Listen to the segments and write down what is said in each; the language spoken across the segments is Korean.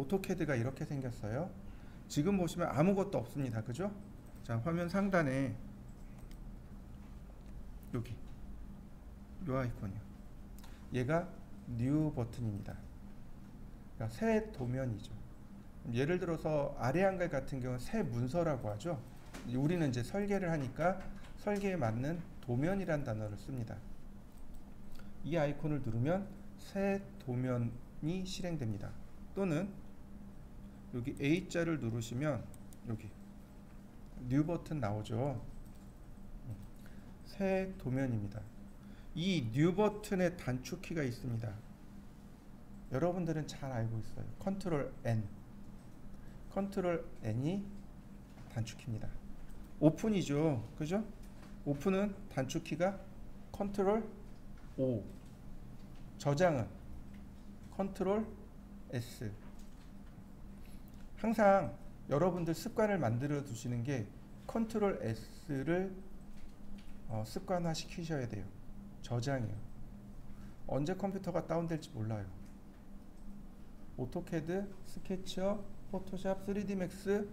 오토캐드가 이렇게 생겼어요. 지금 보시면 아무것도 없습니다. 그죠? 자, 화면 상단에 여기 요 아이콘이요. 얘가 뉴 버튼입니다. 그러니까 새 도면이죠. 예를 들어서 아래 한글 같은 경우는 새 문서라고 하죠. 우리는 이제 설계를 하니까 설계에 맞는 도면이란 단어를 씁니다. 이 아이콘을 누르면 새 도면이 실행됩니다. 또는 여기 A자를 누르시면 여기 뉴 버튼 나오죠. 새 도면입니다. 이 뉴 버튼의 단축키가 있습니다. 여러분들은 잘 알고 있어요. 컨트롤 N. 컨트롤 N이 단축키입니다. 오픈이죠. 그죠? 오픈은 단축키가 컨트롤 O. 저장은 컨트롤 S. 항상 여러분들 습관을 만들어 두시는 게 컨트롤 S를 습관화 시키셔야 돼요. 저장이요. 언제 컴퓨터가 다운될지 몰라요. 오토캐드, 스케치업, 포토샵, 3D 맥스,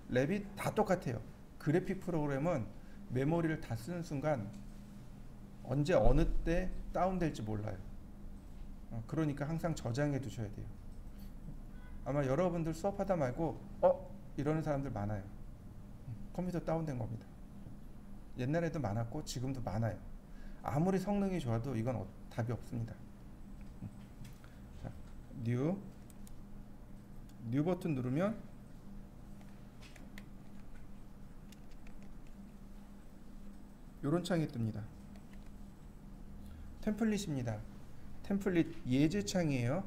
레빗 다 똑같아요. 그래픽 프로그램은 메모리를 다 쓰는 순간 언제 어느 때 다운될지 몰라요. 그러니까 항상 저장해 두셔야 돼요. 아마 여러분들 수업하다 말고 이러는 사람들 많아요. 컴퓨터 다운된 겁니다. 옛날에도 많았고 지금도 많아요. 아무리 성능이 좋아도 이건 답이 없습니다. 자, 뉴 버튼 누르면 요런 창이 뜹니다. 템플릿입니다. 템플릿 예제 창이에요.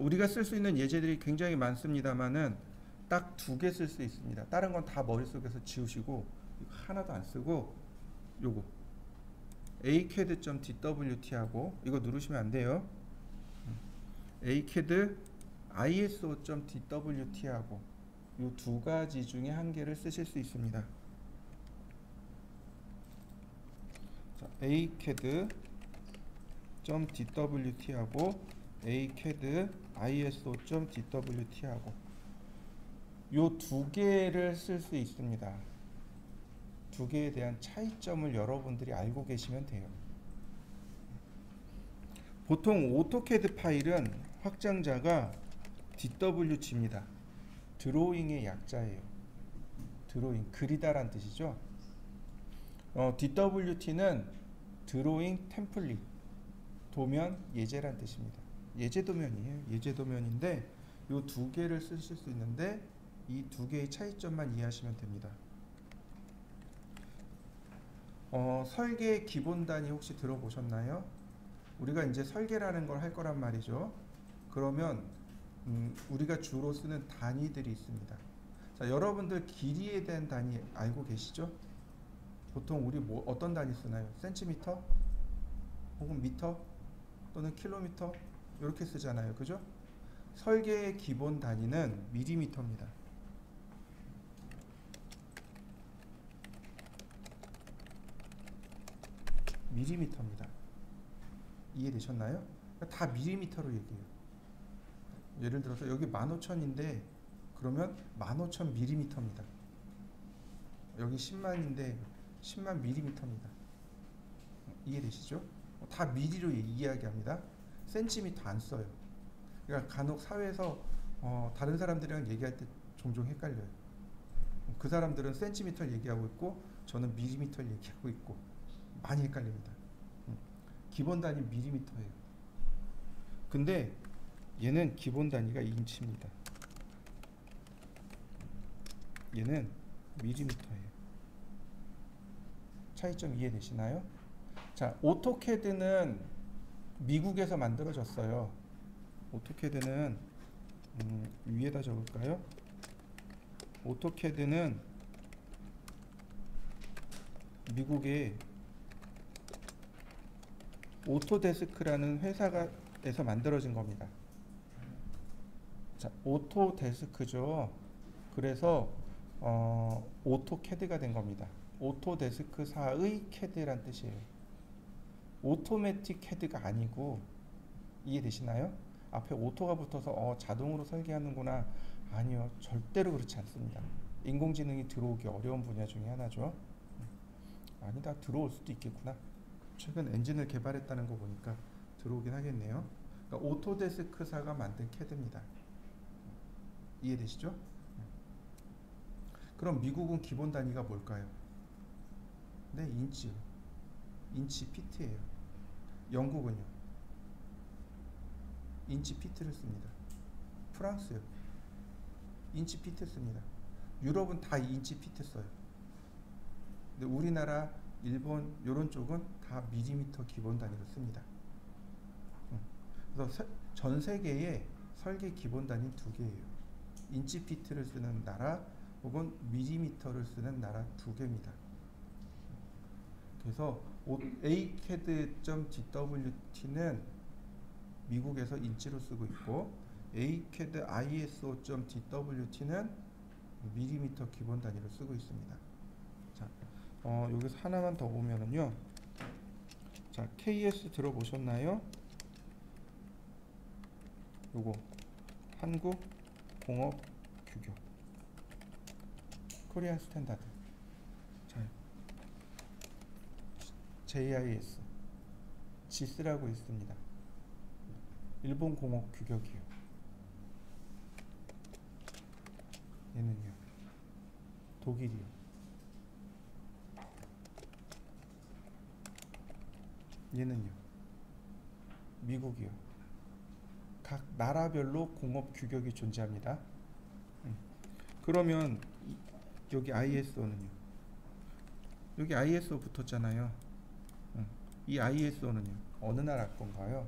우리가 쓸 수 있는 예제들이 굉장히 많습니다만은 딱 2개 쓸 수 있습니다. 다른 건 다 머릿속에서 지우시고 하나도 안 쓰고 요거 acad.dwt 하고 이거 누르시면 안 돼요. acad iso.dwt 하고 요 2가지 중에 한 개를 쓰실 수 있습니다. 자, acad.dwt 하고 acad iso.dwt 하고 요 2개를 쓸 수 있습니다. 2개에 대한 차이점을 여러분들이 알고 계시면 돼요. 보통 오토캐드 파일은 확장자가 DWG입니다. 드로잉의 약자예요. 드로잉, 그리다란 뜻이죠. DWT는 드로잉 템플릿, 도면, 예제란 뜻입니다. 예제 도면이에요. 예제 도면인데 요 2개를 쓰실 수 있는데 이 2개의 차이점만 이해하시면 됩니다. 설계 기본 단위 혹시 들어보셨나요? 우리가 이제 설계라는 걸 할 거란 말이죠. 그러면 우리가 주로 쓰는 단위들이 있습니다. 자, 여러분들 길이에 대한 단위 알고 계시죠? 보통 우리 어떤 단위 쓰나요? 센티미터? 혹은 미터? 또는 킬로미터? 이렇게 쓰잖아요. 그죠? 설계의 기본 단위는 밀리미터입니다. 밀리미터입니다. 이해되셨나요? 다 밀리미터로 얘기해요. 예를 들어서 여기 15,000인데 그러면 15,000 밀리미터입니다. 여기 10만인데 10만 밀리미터입니다. 이해되시죠? 다 미리로 이야기합니다. 센티미터 안 써요. 그러니까 간혹 사회에서 다른 사람들이랑 얘기할 때 종종 헷갈려요. 그 사람들은 센티미터를 얘기하고 있고 저는 밀리미터를 얘기하고 있고 많이 헷갈립니다. 기본 단위 밀리미터예요. 근데 얘는 기본 단위가 인치입니다. 얘는 밀리미터예요. 차이점 이해되시나요? 자, 오토캐드는 미국에서 만들어졌어요. 오토캐드는 위에다 적을까요? 오토캐드는 미국의 오토데스크라는 회사에서 만들어진 겁니다. 자, 오토데스크죠. 그래서 오토캐드가 된 겁니다. 오토데스크사의 캐드란 뜻이에요. 오토매틱 캐드가 아니고, 이해되시나요? 앞에 오토가 붙어서 자동으로 설계하는구나. 아니요, 절대로 그렇지 않습니다. 인공지능이 들어오기 어려운 분야 중에 하나죠. 아니다, 들어올 수도 있겠구나. 최근 엔진을 개발했다는 거 보니까 들어오긴 하겠네요. 그러니까 오토데스크사가 만든 CAD입니다. 이해되시죠? 그럼 미국은 기본 단위가 뭘까요? 네, 인치요. 인치 피트예요. 영국은요? 인치 피트를 씁니다. 프랑스요? 인치 피트 씁니다. 유럽은 다 인치 피트 써요. 근데 우리나라, 일본 이런 쪽은 다 밀리미터 기본 단위로 씁니다. 그래서 전 세계에 설계 기본 단위 두 개예요. 인치 피트를 쓰는 나라 혹은 밀리미터를 쓰는 나라 두 개입니다. 그래서 ACAD.DWT는 미국에서 인치로 쓰고 있고 ACAD ISO.DWT는 밀리미터 기본 단위로 쓰고 있습니다. 자, 여기서 하나만 더 보면은요. 자, KS 들어보셨나요? 요거 한국 공업 규격 코리안 스탠다드. 자, JIS GIS라고 있습니다. 일본 공업 규격이요. 얘는요. 독일이요. 얘는요. 미국이요. 각 나라별로 공업 규격이 존재합니다. 그러면 여기 ISO는요. 여기 ISO 붙었잖아요. 이 ISO는요. 어느 나라 건가요?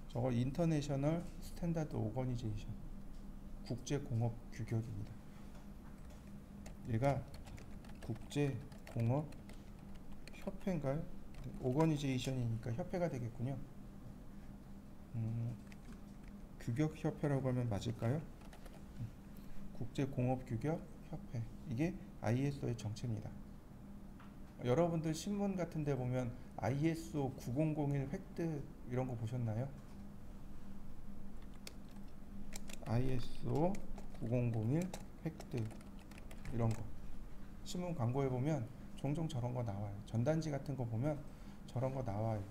저거 인터내셔널 스탠다드 오거니제이션, 국제 공업 규격입니다. 얘가 국제 공업 협회인가요? 오거니제이션이니까 협회가 되겠군요. 규격 협회라고 하면 맞을까요? 국제 공업 규격 협회. 이게 ISO의 정체입니다. 여러분들 신문 같은 데 보면 ISO 9001 획득 이런 거 보셨나요? ISO 9001 획득 이런 거 신문 광고에 보면 종종 저런 거 나와요. 전단지 같은 거 보면 저런 거 나와요.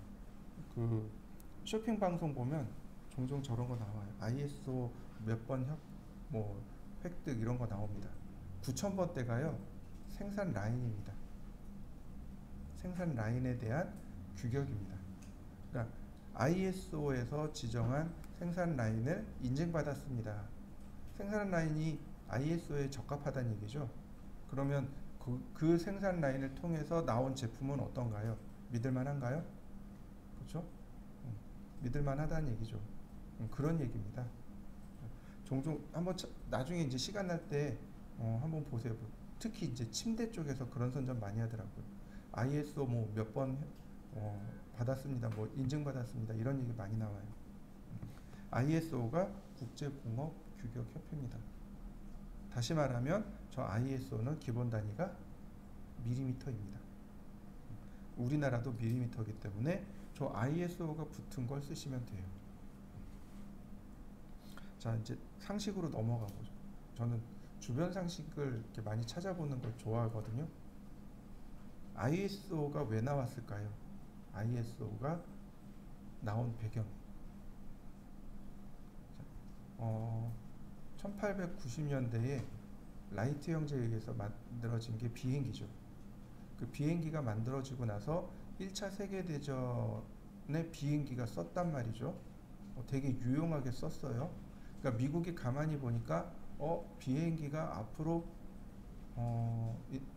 그 쇼핑 방송 보면 종종 저런 거 나와요. ISO 몇 번 뭐 획득 이런 거 나옵니다. 9000번대가요 생산 라인입니다. 생산 라인에 대한 규격입니다. 그러니까 ISO에서 지정한 생산 라인을 인증받았습니다. 생산 라인이 ISO에 적합하다는 얘기죠. 그러면 그 생산 라인을 통해서 나온 제품은 어떤가요? 믿을만한가요? 그렇죠? 믿을만하다는 얘기죠. 그런 얘기입니다. 종종 한번 나중에 이제 시간 날 때 한번 보세요. 특히 이제 침대 쪽에서 그런 선전 많이 하더라고요. ISO 뭐 몇 번 받았습니다. 뭐 인증받았습니다. 이런 얘기 많이 나와요. ISO가 국제공업규격협회입니다. 다시 말하면 저 ISO는 기본 단위가 밀리미터입니다. 우리나라도 밀리미터이기 때문에 저 ISO가 붙은 걸 쓰시면 돼요. 자, 이제 상식으로 넘어가 보죠. 저는 주변 상식을 이렇게 많이 찾아보는 걸 좋아하거든요. ISO가 왜 나왔을까요? ISO가 나온 배경. 1890년대에 라이트 형제에 의해서 만들어진 게 비행기죠. 그 비행기가 만들어지고 나서 1차 세계대전에 비행기가 썼단 말이죠. 되게 유용하게 썼어요. 그러니까 미국이 가만히 보니까 비행기가 앞으로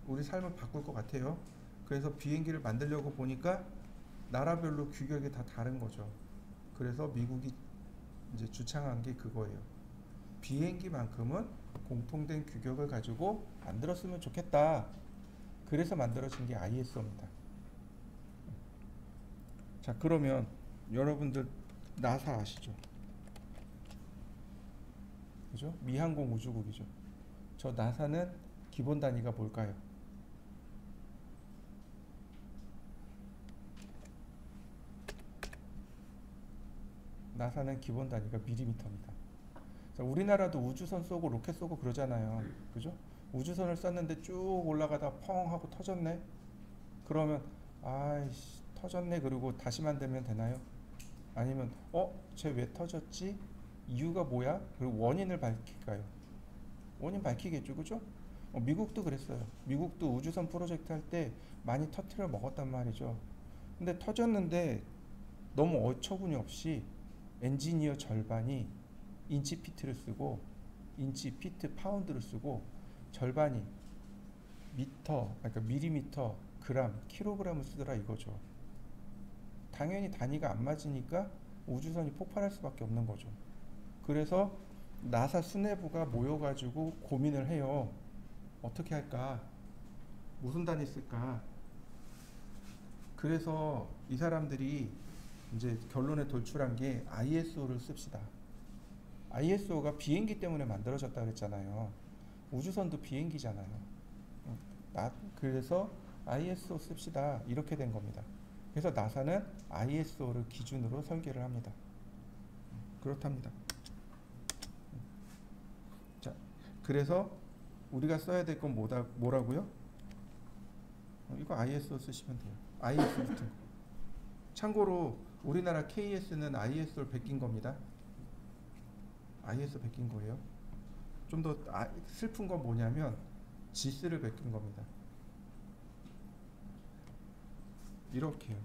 우리 삶을 바꿀 것 같아요. 그래서 비행기를 만들려고 보니까 나라별로 규격이 다 다른 거죠. 그래서 미국이 이제 주창한 게 그거예요. 비행기만큼은 공통된 규격을 가지고 만들었으면 좋겠다. 그래서 만들어진 게 ISO입니다. 자, 그러면 여러분들 나사 아시죠? 그죠? 미항공 우주국이죠. 저 나사는 기본 단위가 뭘까요? 나사는 기본 단위가 밀리미터입니다. 자, 우리나라도 우주선 쏘고 로켓 쏘고 그러잖아요. 그죠? 우주선을 쐈는데 쭉 올라가다가 펑 하고 터졌네. 그러면 아이씨 터졌네 그리고 다시 만들면 되나요? 아니면 쟤 왜 터졌지? 이유가 뭐야? 그리고 원인을 밝힐까요? 원인 밝히겠죠, 그죠? 미국도 그랬어요. 미국도 우주선 프로젝트 할 때 많이 터트려 먹었단 말이죠. 근데 터졌는데 너무 어처구니 없이 엔지니어 절반이 인치 피트를 쓰고 인치 피트 파운드를 쓰고 절반이 미터 그러니까 밀리미터 그람 킬로그램을 쓰더라 이거죠. 당연히 단위가 안 맞으니까 우주선이 폭발할 수밖에 없는 거죠. 그래서 나사 수뇌부가 모여가지고 고민을 해요. 어떻게 할까? 무슨 단위 쓸까? 그래서 이 사람들이 이제 결론에 돌출한 게 ISO를 씁시다. ISO가 비행기 때문에 만들어졌다 그랬잖아요. 우주선도 비행기잖아요. 그래서 ISO 씁시다 이렇게 된 겁니다. 그래서 나사는 ISO를 기준으로 설계를 합니다. 그렇답니다. 자, 그래서 우리가 써야 될 건 뭐라고요? 이거 ISO 쓰시면 돼요. ISO 같은 거. 참고로 우리나라 KS는 ISO를 베낀 겁니다. ISO 베낀 거예요. 좀 더 슬픈 건 뭐냐면 GS를 베낀 겁니다. 이렇게요.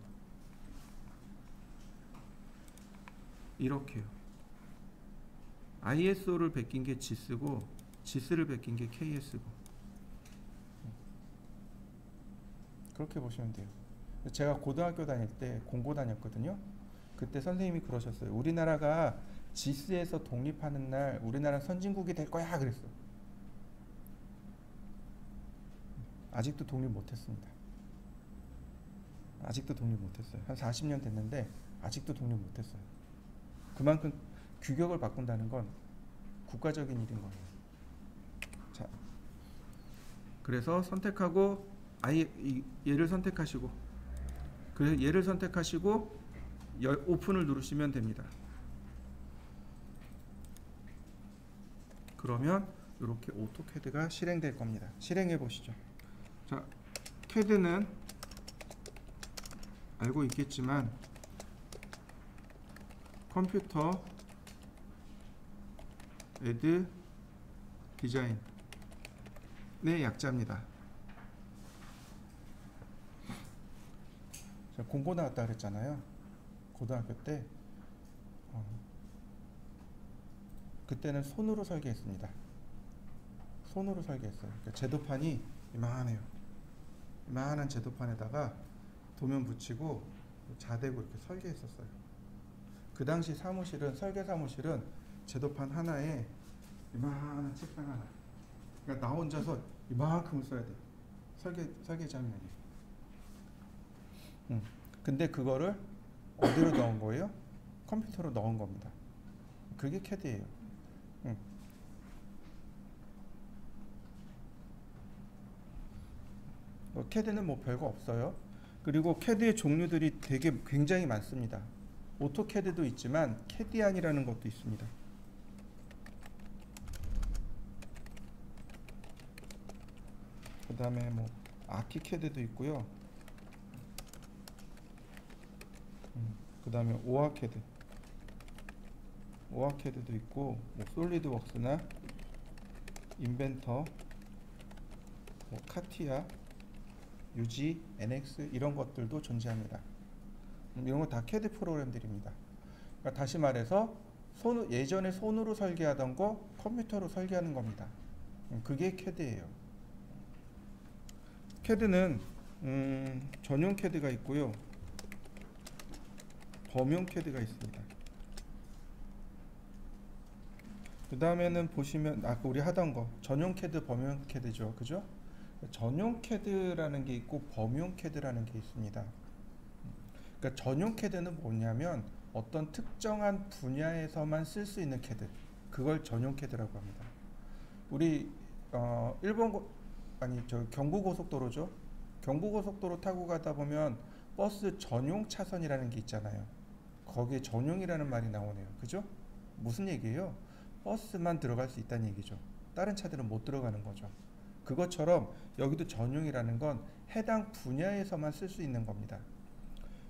이렇게요. ISO를 베낀 게 GS고 GS를 베낀 게 KS고 그렇게 보시면 돼요. 제가 고등학교 다닐 때 공고 다녔거든요. 그때 선생님이 그러셨어요. 우리나라가 GS에서 독립하는 날 우리나라 선진국이 될 거야 그랬어. 아직도 독립 못했습니다. 아직도 독립 못했어요. 한 40년 됐는데 아직도 독립 못했어요. 그만큼 규격을 바꾼다는 건 국가적인 일인 거예요. 자, 그래서 선택하고 얘를 선택하시고 그래서 얘를 선택하시고 오픈을 누르시면 됩니다. 그러면 이렇게 오토캐드가 실행될 겁니다. 실행해 보시죠. 자, 캐드는 알고 있겠지만 컴퓨터 애드 디자인의 약자입니다. 제가 공고 나왔다 그랬잖아요. 고등학교 때 그때는 손으로 설계했습니다. 손으로 설계했어요. 그러니까 제도판이 이만해요. 이만한 제도판에다가 도면 붙이고 자대고 이렇게 설계했었어요. 그 당시 사무실은 설계 사무실은 제도판 하나에 이만한 책상 하나. 그러니까 나 혼자서 이만큼을 써야 돼. 설계 장면이. 근데 그거를 어디로 넣은 거예요? 컴퓨터로 넣은 겁니다. 그게 CAD예요. CAD는 뭐 별거 없어요. 그리고 CAD의 종류들이 굉장히 많습니다. 오토캐드도 있지만 캐디안이라는 것도 있습니다. 그 다음에 뭐 아키캐드도 있고요. 그 다음에 오아캐드도 있고 뭐 솔리드웍스나 인벤터, 뭐 카티아, UG, NX 이런 것들도 존재합니다. 이런 거 다 CAD 프로그램들입니다. 그러니까 다시 말해서 예전에 손으로 설계하던 거 컴퓨터로 설계하는 겁니다. 그게 CAD예요. CAD는 전용 CAD가 있고요. 범용 CAD가 있습니다. 그 다음에는 보시면 아까 우리 하던 거 전용 CAD, 범용 CAD죠, 그죠? 전용 CAD라는 게 있고 범용 CAD라는 게 있습니다. 그러니까 전용 CAD는 뭐냐면 어떤 특정한 분야에서만 쓸 수 있는 CAD, 그걸 전용 CAD라고 합니다. 우리 경부고속도로죠. 경부고속도로 타고 가다 보면 버스 전용 차선이라는 게 있잖아요. 거기에 전용이라는 말이 나오네요. 그죠? 무슨 얘기예요? 버스만 들어갈 수 있다는 얘기죠. 다른 차들은 못 들어가는 거죠. 그것처럼 여기도 전용이라는 건 해당 분야에서만 쓸 수 있는 겁니다.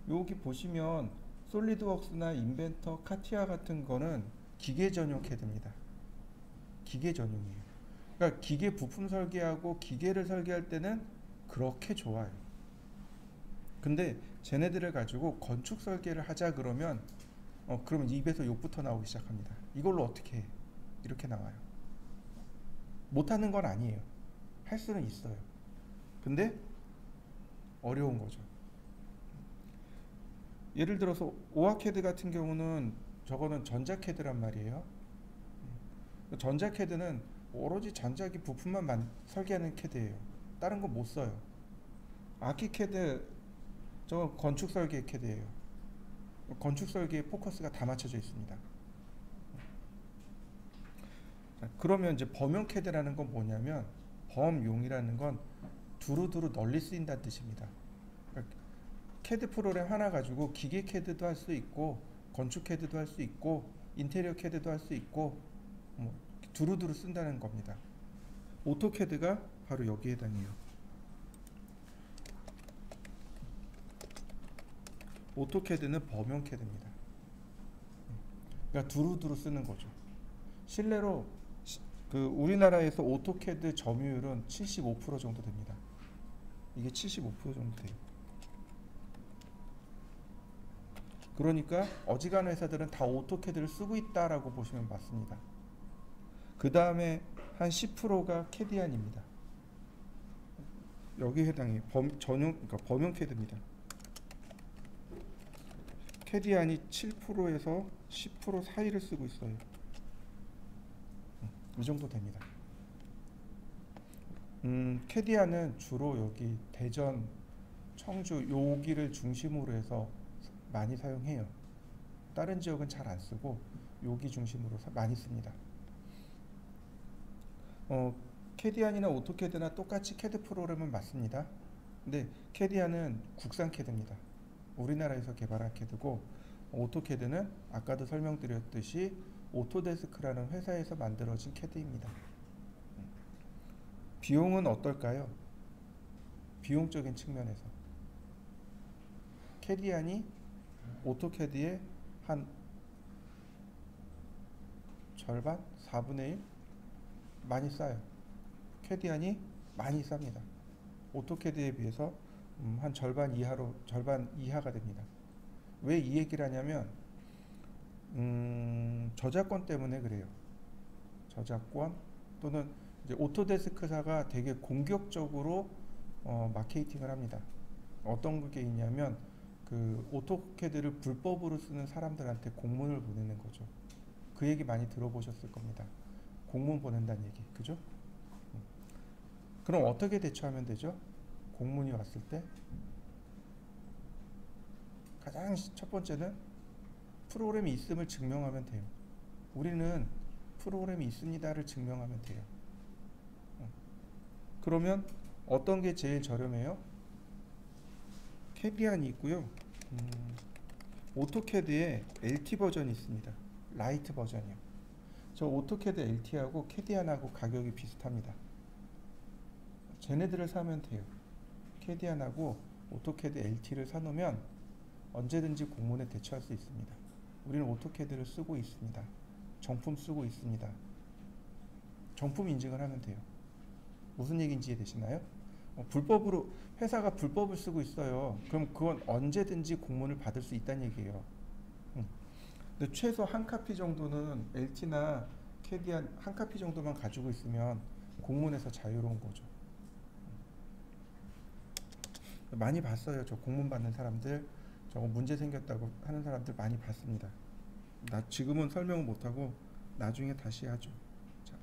여기 보시면 솔리드웍스나 인벤터, 카티아 같은 거는 기계 전용 캐드입니다. 기계 전용이에요. 그러니까 기계 부품 설계하고 기계를 설계할 때는 그렇게 좋아요. 근데 쟤네들을 가지고 건축 설계를 하자 그러면 그러면 입에서 욕부터 나오기 시작합니다. 이걸로 어떻게 해? 이렇게 나와요. 못하는 건 아니에요. 할 수는 있어요. 근데 어려운 거죠. 예를 들어서 오아캐드 같은 경우는 저거는 전자캐드란 말이에요. 전자캐드는 오로지 전자기 부품만 설계하는 캐드예요. 다른 건 못 써요. 아키캐드 저 건축 설계 캐드예요. 건축 설계에 포커스가 다 맞춰져 있습니다. 자, 그러면 이제 범용 캐드라는 건 뭐냐면 범용이라는 건 두루두루 널리 쓰인다는 뜻입니다. 그러니까 캐드 프로그램 하나 가지고 기계 캐드도 할 수 있고 건축 캐드도 할 수 있고 인테리어 캐드도 할 수 있고 뭐 두루두루 쓴다는 겁니다. 오토캐드가 바로 여기에 해당해요. 오토캐드는 범용 캐드입니다. 그러니까 두루두루 쓰는 거죠. 실내로 우리나라에서 오토캐드 점유율은 75% 정도 됩니다. 이게 75% 정도 돼요. 그러니까 어지간한 회사들은 다 오토캐드를 쓰고 있다라고 보시면 맞습니다. 그 다음에 한 10%가 캐디안입니다. 여기 해당해요. 그러니까 범용 캐드입니다. 캐디안이 7%에서 10% 사이를 쓰고 있어요. 이 정도 됩니다. 캐디안은 주로 여기 대전, 청주 여기를 중심으로 해서 많이 사용해요. 다른 지역은 잘 안 쓰고 여기 중심으로 많이 씁니다. 캐디안이나 오토캐드나 똑같이 캐드 프로그램은 맞습니다. 근데 캐디안은 국산 캐드입니다. 우리나라에서 개발한 캐드고 오토캐드는 아까도 설명드렸듯이 오토데스크라는 회사에서 만들어진 캐드입니다. 비용은 어떨까요? 비용적인 측면에서 캐디안이 오토캐드의 한 절반? 4분의 1? 많이 싸요. 캐디안이 많이 쌉니다. 오토캐드에 비해서 한 절반 이하가 됩니다. 왜 이 얘기를 하냐면 저작권 때문에 그래요. 저작권 또는 이제 오토데스크사가 되게 공격적으로 마케팅을 합니다. 어떤 게 있냐면 그 오토캐드를 불법으로 쓰는 사람들한테 공문을 보내는 거죠. 그 얘기 많이 들어보셨을 겁니다. 공문 보낸다는 얘기, 그죠? 그럼 어떻게 대처하면 되죠? 공문이 왔을 때 가장 첫 번째는 프로그램이 있음을 증명하면 돼요. 우리는 프로그램이 있습니다를 증명하면 돼요. 그러면 어떤 게 제일 저렴해요? 캐디안이 있고요. 오토캐드에 LT 버전이 있습니다. 라이트 버전이요. 저 오토캐드 LT하고 캐디안하고 가격이 비슷합니다. 쟤네들을 사면 돼요. 캐디안하고 오토캐드 LT를 사놓으면 언제든지 공문에 대처할 수 있습니다. 우리는 오토캐드를 쓰고 있습니다. 정품 쓰고 있습니다. 정품 인증을 하면 돼요. 무슨 얘기인지 이해되시나요? 불법으로 회사가 불법을 쓰고 있어요. 그럼 그건 언제든지 공문을 받을 수 있다는 얘기예요. 근데 최소 한 카피 정도는 LT나 캐디안 한 카피 정도만 가지고 있으면 공문에서 자유로운 거죠. 많이 봤어요. 저 공문 받는 사람들, 저거 문제 생겼다고 하는 사람들 많이 봤습니다. 지금은 설명을 못하고 나중에 다시 하죠. 자,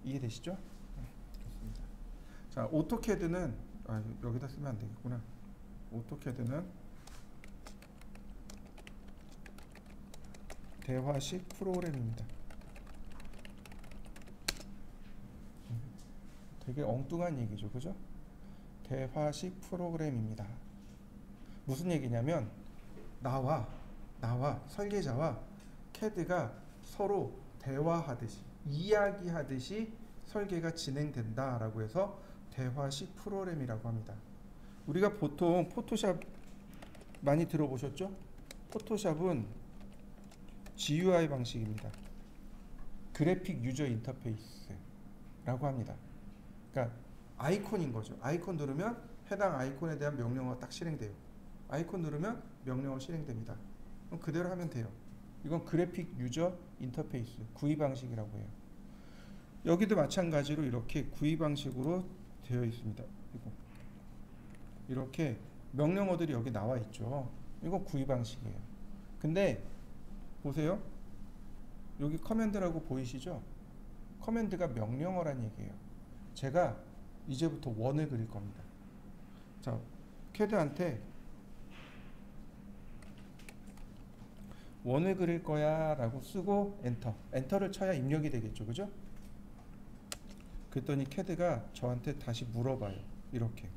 이해되시죠? 좋습니다. 자, 오토캐드는 여기다 쓰면 안 되겠구나. 오토캐드는 대화식 프로그램입니다. 되게 엉뚱한 얘기죠, 그죠? 대화식 프로그램입니다. 무슨 얘기냐면 나와 설계자와 CAD가 서로 대화하듯이 이야기하듯이 설계가 진행된다라고 해서 대화식 프로그램이라고 합니다. 우리가 보통 포토샵 많이 들어보셨죠? 포토샵은 GUI 방식입니다. 그래픽 유저 인터페이스라고 합니다. 그러니까 아이콘인 거죠. 아이콘 누르면 해당 아이콘에 대한 명령어가 딱 실행돼요. 아이콘 누르면 명령어 실행됩니다. 그럼 그대로 하면 돼요. 이건 그래픽 유저 인터페이스 구이 방식이라고 해요. 여기도 마찬가지로 이렇게 구이 방식으로 되어 있습니다. 이렇게 명령어들이 여기 나와 있죠. 이거 구이 방식이에요. 근데 보세요. 여기 커맨드라고 보이시죠? 커맨드가 명령어란 얘기예요. 제가 이제부터 원을 그릴 겁니다. 자, CAD한테 원을 그릴 거야 라고 쓰고 엔터를 쳐야 입력이 되겠죠. 그죠? 그랬더니 CAD가 저한테 다시 물어봐요. 이렇게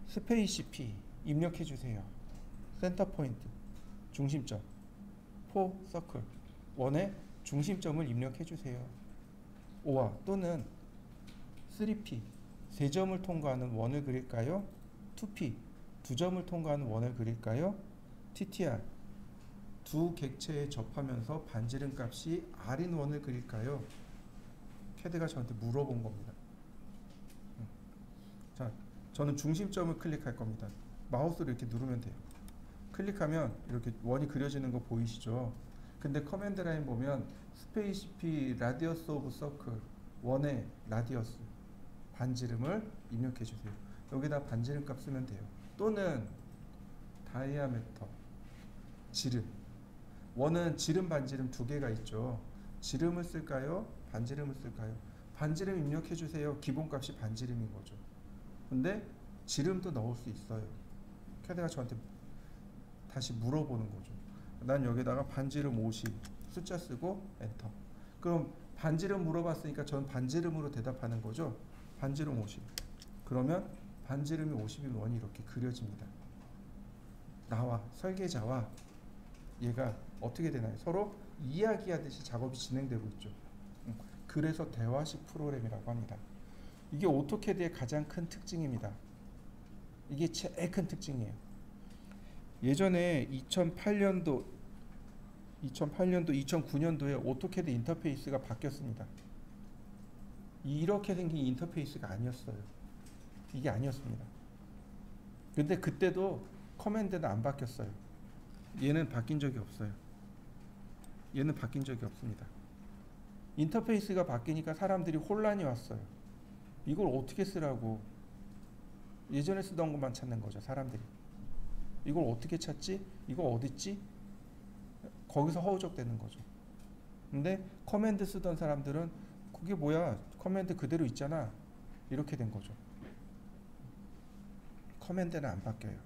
스페이시 P 입력해 주세요. 센터 포인트 중심점 포 서클 원의 중심점을 입력해 주세요. 오와 또는 3P 세 점을 통과하는 원을 그릴까요? 2P 두 점을 통과하는 원을 그릴까요? TTR 두 객체에 접하면서 반지름 값이 R인 원을 그릴까요? CAD가 저한테 물어본 겁니다. 자, 저는 중심점을 클릭할 겁니다. 마우스를 이렇게 누르면 돼요. 클릭하면 이렇게 원이 그려지는 거 보이시죠? 근데 커맨드 라인 보면 스페이스 P 라디어스 오브 서클 원의 라디어스 반지름을 입력해 주세요. 여기다 반지름 값 쓰면 돼요. 또는 다이아메터 지름 원은 지름 반지름 두 개가 있죠. 지름을 쓸까요? 반지름을 쓸까요? 반지름 입력해 주세요. 기본값이 반지름인 거죠. 근데 지름도 넣을 수 있어요. CAD가 저한테 다시 물어보는 거죠. 난 여기다가 반지름 50 숫자 쓰고 엔터. 그럼 반지름 물어봤으니까 저는 반지름으로 대답하는 거죠. 반지름 50. 그러면 반지름이 50인 원이 이렇게 그려집니다. 나와 설계자와 얘가 어떻게 되나요? 서로 이야기하듯이 작업이 진행되고 있죠. 그래서 대화식 프로그램이라고 합니다. 이게 오토캐드의 가장 큰 특징입니다. 이게 제일 큰 특징이에요. 예전에 2008년도, 2009년도에 오토캐드 인터페이스가 바뀌었습니다. 이렇게 생긴 인터페이스가 아니었어요. 이게 아니었습니다. 근데 그때도 커맨드는 안 바뀌었어요. 얘는 바뀐 적이 없어요. 얘는 바뀐 적이 없습니다. 인터페이스가 바뀌니까 사람들이 혼란이 왔어요. 이걸 어떻게 쓰라고. 예전에 쓰던 것만 찾는 거죠. 사람들이. 이걸 어떻게 찾지? 이거 어딨지? 거기서 허우적대는 거죠. 근데 커맨드 쓰던 사람들은 그게 뭐야? 커맨드 그대로 있잖아. 이렇게 된 거죠. 커맨드는 안 바뀌어요.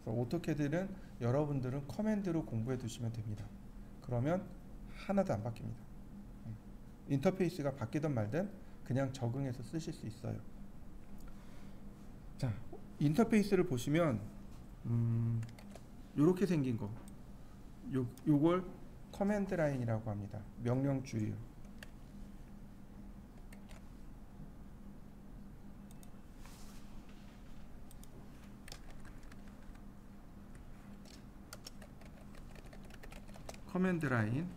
그래서 오토캐드는 여러분들은 커맨드로 공부해 두시면 됩니다. 그러면 하나도 안 바뀝니다. 인터페이스가 바뀌든 말든 그냥 적응해서 쓰실 수 있어요. 자, 인터페이스를 보시면 요렇게 생긴 거 요걸 커맨드 라인이라고 합니다. 명령 줄이요. 커맨드 라인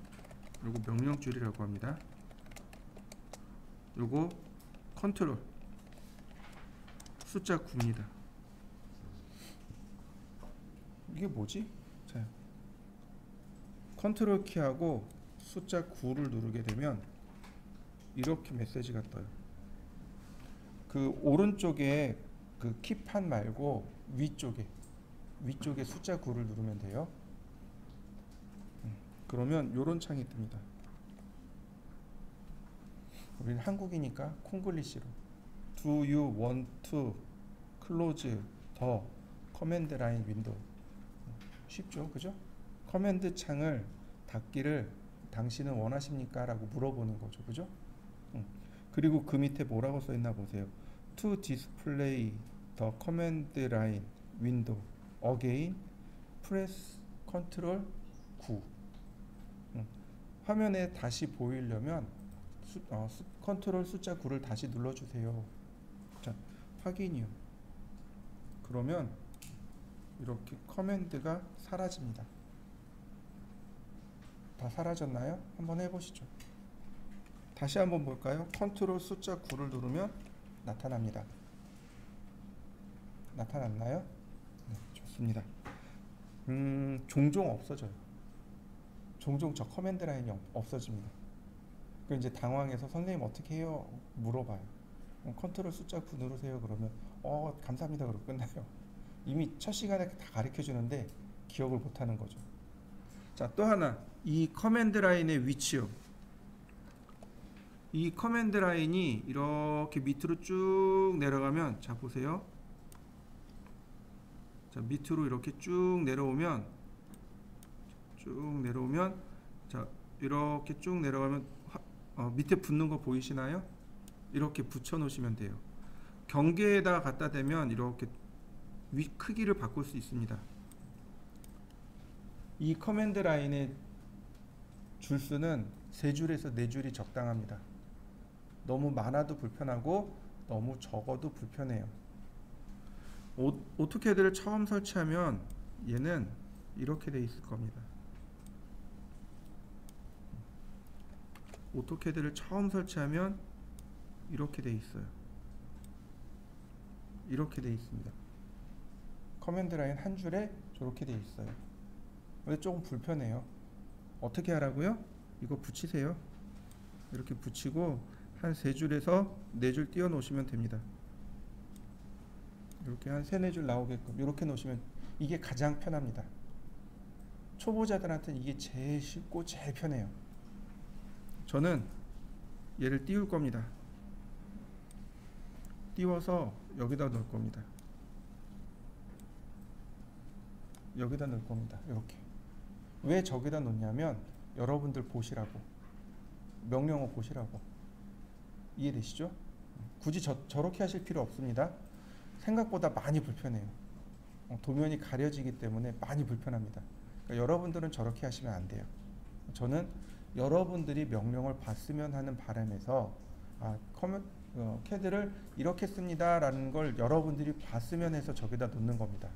요거 명령 줄이라고 합니다. 요거 컨트롤 숫자 9입니다. 이게 뭐지? 자, 컨트롤 키하고 숫자 9를 누르게 되면 이렇게 메시지가 떠요. 그 오른쪽에 그 키판 말고 위쪽에 숫자 9를 누르면 돼요. 그러면 요런 창이 뜹니다. 우리는 한국이니까 콩글리시로 Do you want to close the command line window? 쉽죠, 그죠? 커맨드 창을 닫기를 당신은 원하십니까? 라고 물어보는 거죠, 그죠? 그리고 그 밑에 뭐라고 써 있나 보세요. To display the command line window. again press 컨트롤 9. 화면에 다시 보이려면 컨트롤 숫자 9를 다시 눌러주세요. 자, 확인이요. 그러면 이렇게 커맨드가 사라집니다. 다 사라졌나요? 한번 해보시죠. 다시 한번 볼까요? 컨트롤 숫자 9를 누르면 나타납니다. 나타났나요? 네, 좋습니다. 종종 없어져요. 종종 저 커맨드 라인이 없어집니다. 그 이제 당황해서 선생님 어떻게 해요? 물어봐요. 컨트롤 숫자 9 누르세요. 그러면 감사합니다. 그러고 끝나요. 이미 첫 시간에 다 가르쳐 주는데 기억을 못 하는 거죠. 자, 또 하나. 이 커맨드 라인의 위치요. 이 커맨드 라인이 이렇게 밑으로 쭉 내려가면, 자 보세요. 자, 밑으로 이렇게 쭉 내려오면 자, 이렇게 쭉 내려가면 밑에 붙는 거 보이시나요? 이렇게 붙여 놓으시면 돼요. 경계에다 갖다 대면 이렇게 크기를 바꿀 수 있습니다. 이 커맨드 라인의 줄수는 3줄에서 4줄이 적당합니다. 너무 많아도 불편하고 너무 적어도 불편해요. 오토캐드를 처음 설치하면 얘는 이렇게 돼 있을 겁니다. 오토캐드를 처음 설치하면 이렇게 돼 있어요. 이렇게 돼 있습니다. 커맨드 라인 한 줄에 저렇게 돼 있어요. 근데 조금 불편해요. 어떻게 하라고요? 이거 붙이세요. 이렇게 붙이고 한 3줄에서 4줄 띄워 놓으시면 됩니다. 이렇게 한 3, 4줄 나오게끔 이렇게 놓으시면 이게 가장 편합니다. 초보자들한테는 이게 제일 쉽고 제일 편해요. 저는 얘를 띄울 겁니다. 띄워서 여기다 넣을 겁니다. 여기다 넣을 겁니다. 이렇게. 왜 저기다 놓냐면 여러분들 보시라고, 명령어 보시라고. 이해되시죠? 굳이 저렇게 하실 필요 없습니다. 생각보다 많이 불편해요. 도면이 가려지기 때문에 많이 불편합니다. 그러니까 여러분들은 저렇게 하시면 안 돼요. 저는 여러분들이 명령을 봤으면 하는 바람에서 캐드를 이렇게 씁니다 라는 걸 여러분들이 봤으면 해서 저기다 놓는 겁니다.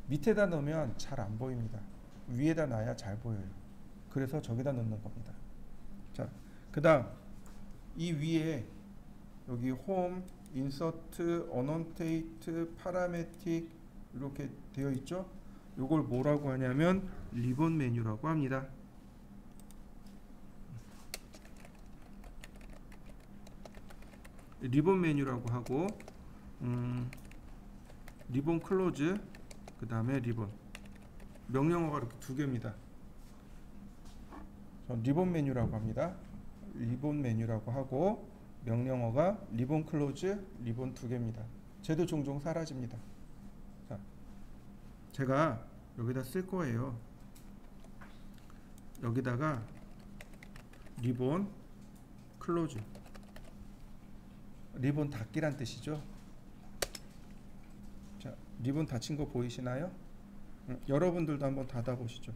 밑에다 놓으면 잘 안 보입니다. 위에다 놔야 잘 보여요. 그래서 저기다 놓는 겁니다. 자, 그 다음 이 위에 여기 홈, 인서트, 어넌테이트, 파라메틱 이렇게 되어 있죠. 이걸 뭐라고 하냐면 리본 메뉴라고 합니다. 리본 메뉴라고 하고 리본 클로즈, 그 다음에 리본, 명령어가 이렇게 2개입니다. 전 리본 메뉴라고 합니다. 리본 메뉴라고 하고 명령어가 리본 클로즈, 리본 2개입니다. 쟤도 종종 사라집니다. 자, 제가 여기다 쓸 거예요. 여기다가 리본 클로즈, 리본 닫기란 뜻이죠. 자, 리본 닫힌 거 보이시나요? 여러분들도 한번 닫아 보시죠.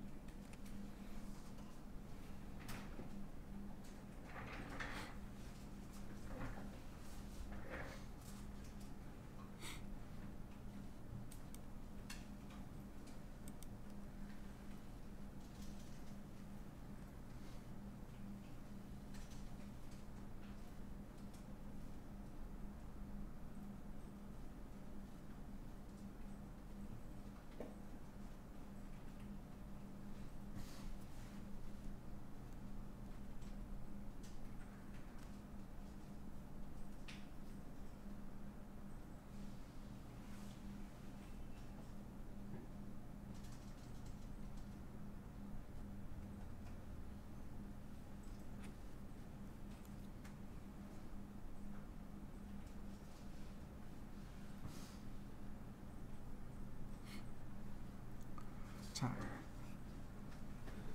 자,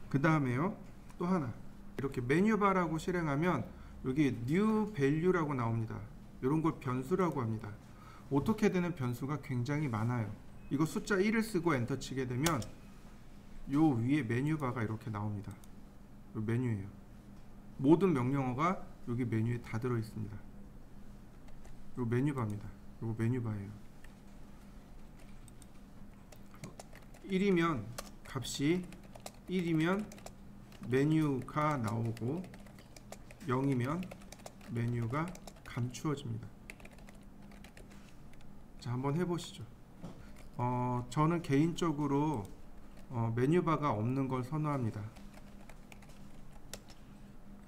그 다음에요, 또 하나 이렇게 메뉴바라고 실행하면 여기 new value라고 나옵니다. 이런 걸 변수라고 합니다. 오토캐드는 변수가 굉장히 많아요. 이거 숫자 1을 쓰고 엔터 치게 되면 요 위에 메뉴바가 이렇게 나옵니다. 요 메뉴예요. 모든 명령어가 여기 메뉴에 다 들어 있습니다. 요 메뉴바입니다. 요거 메뉴바예요. 1이면 값이 1이면 메뉴가 나오고 0이면 메뉴가 감추어집니다. 자, 한번 해보시죠. 저는 개인적으로 메뉴바가 없는 걸 선호합니다.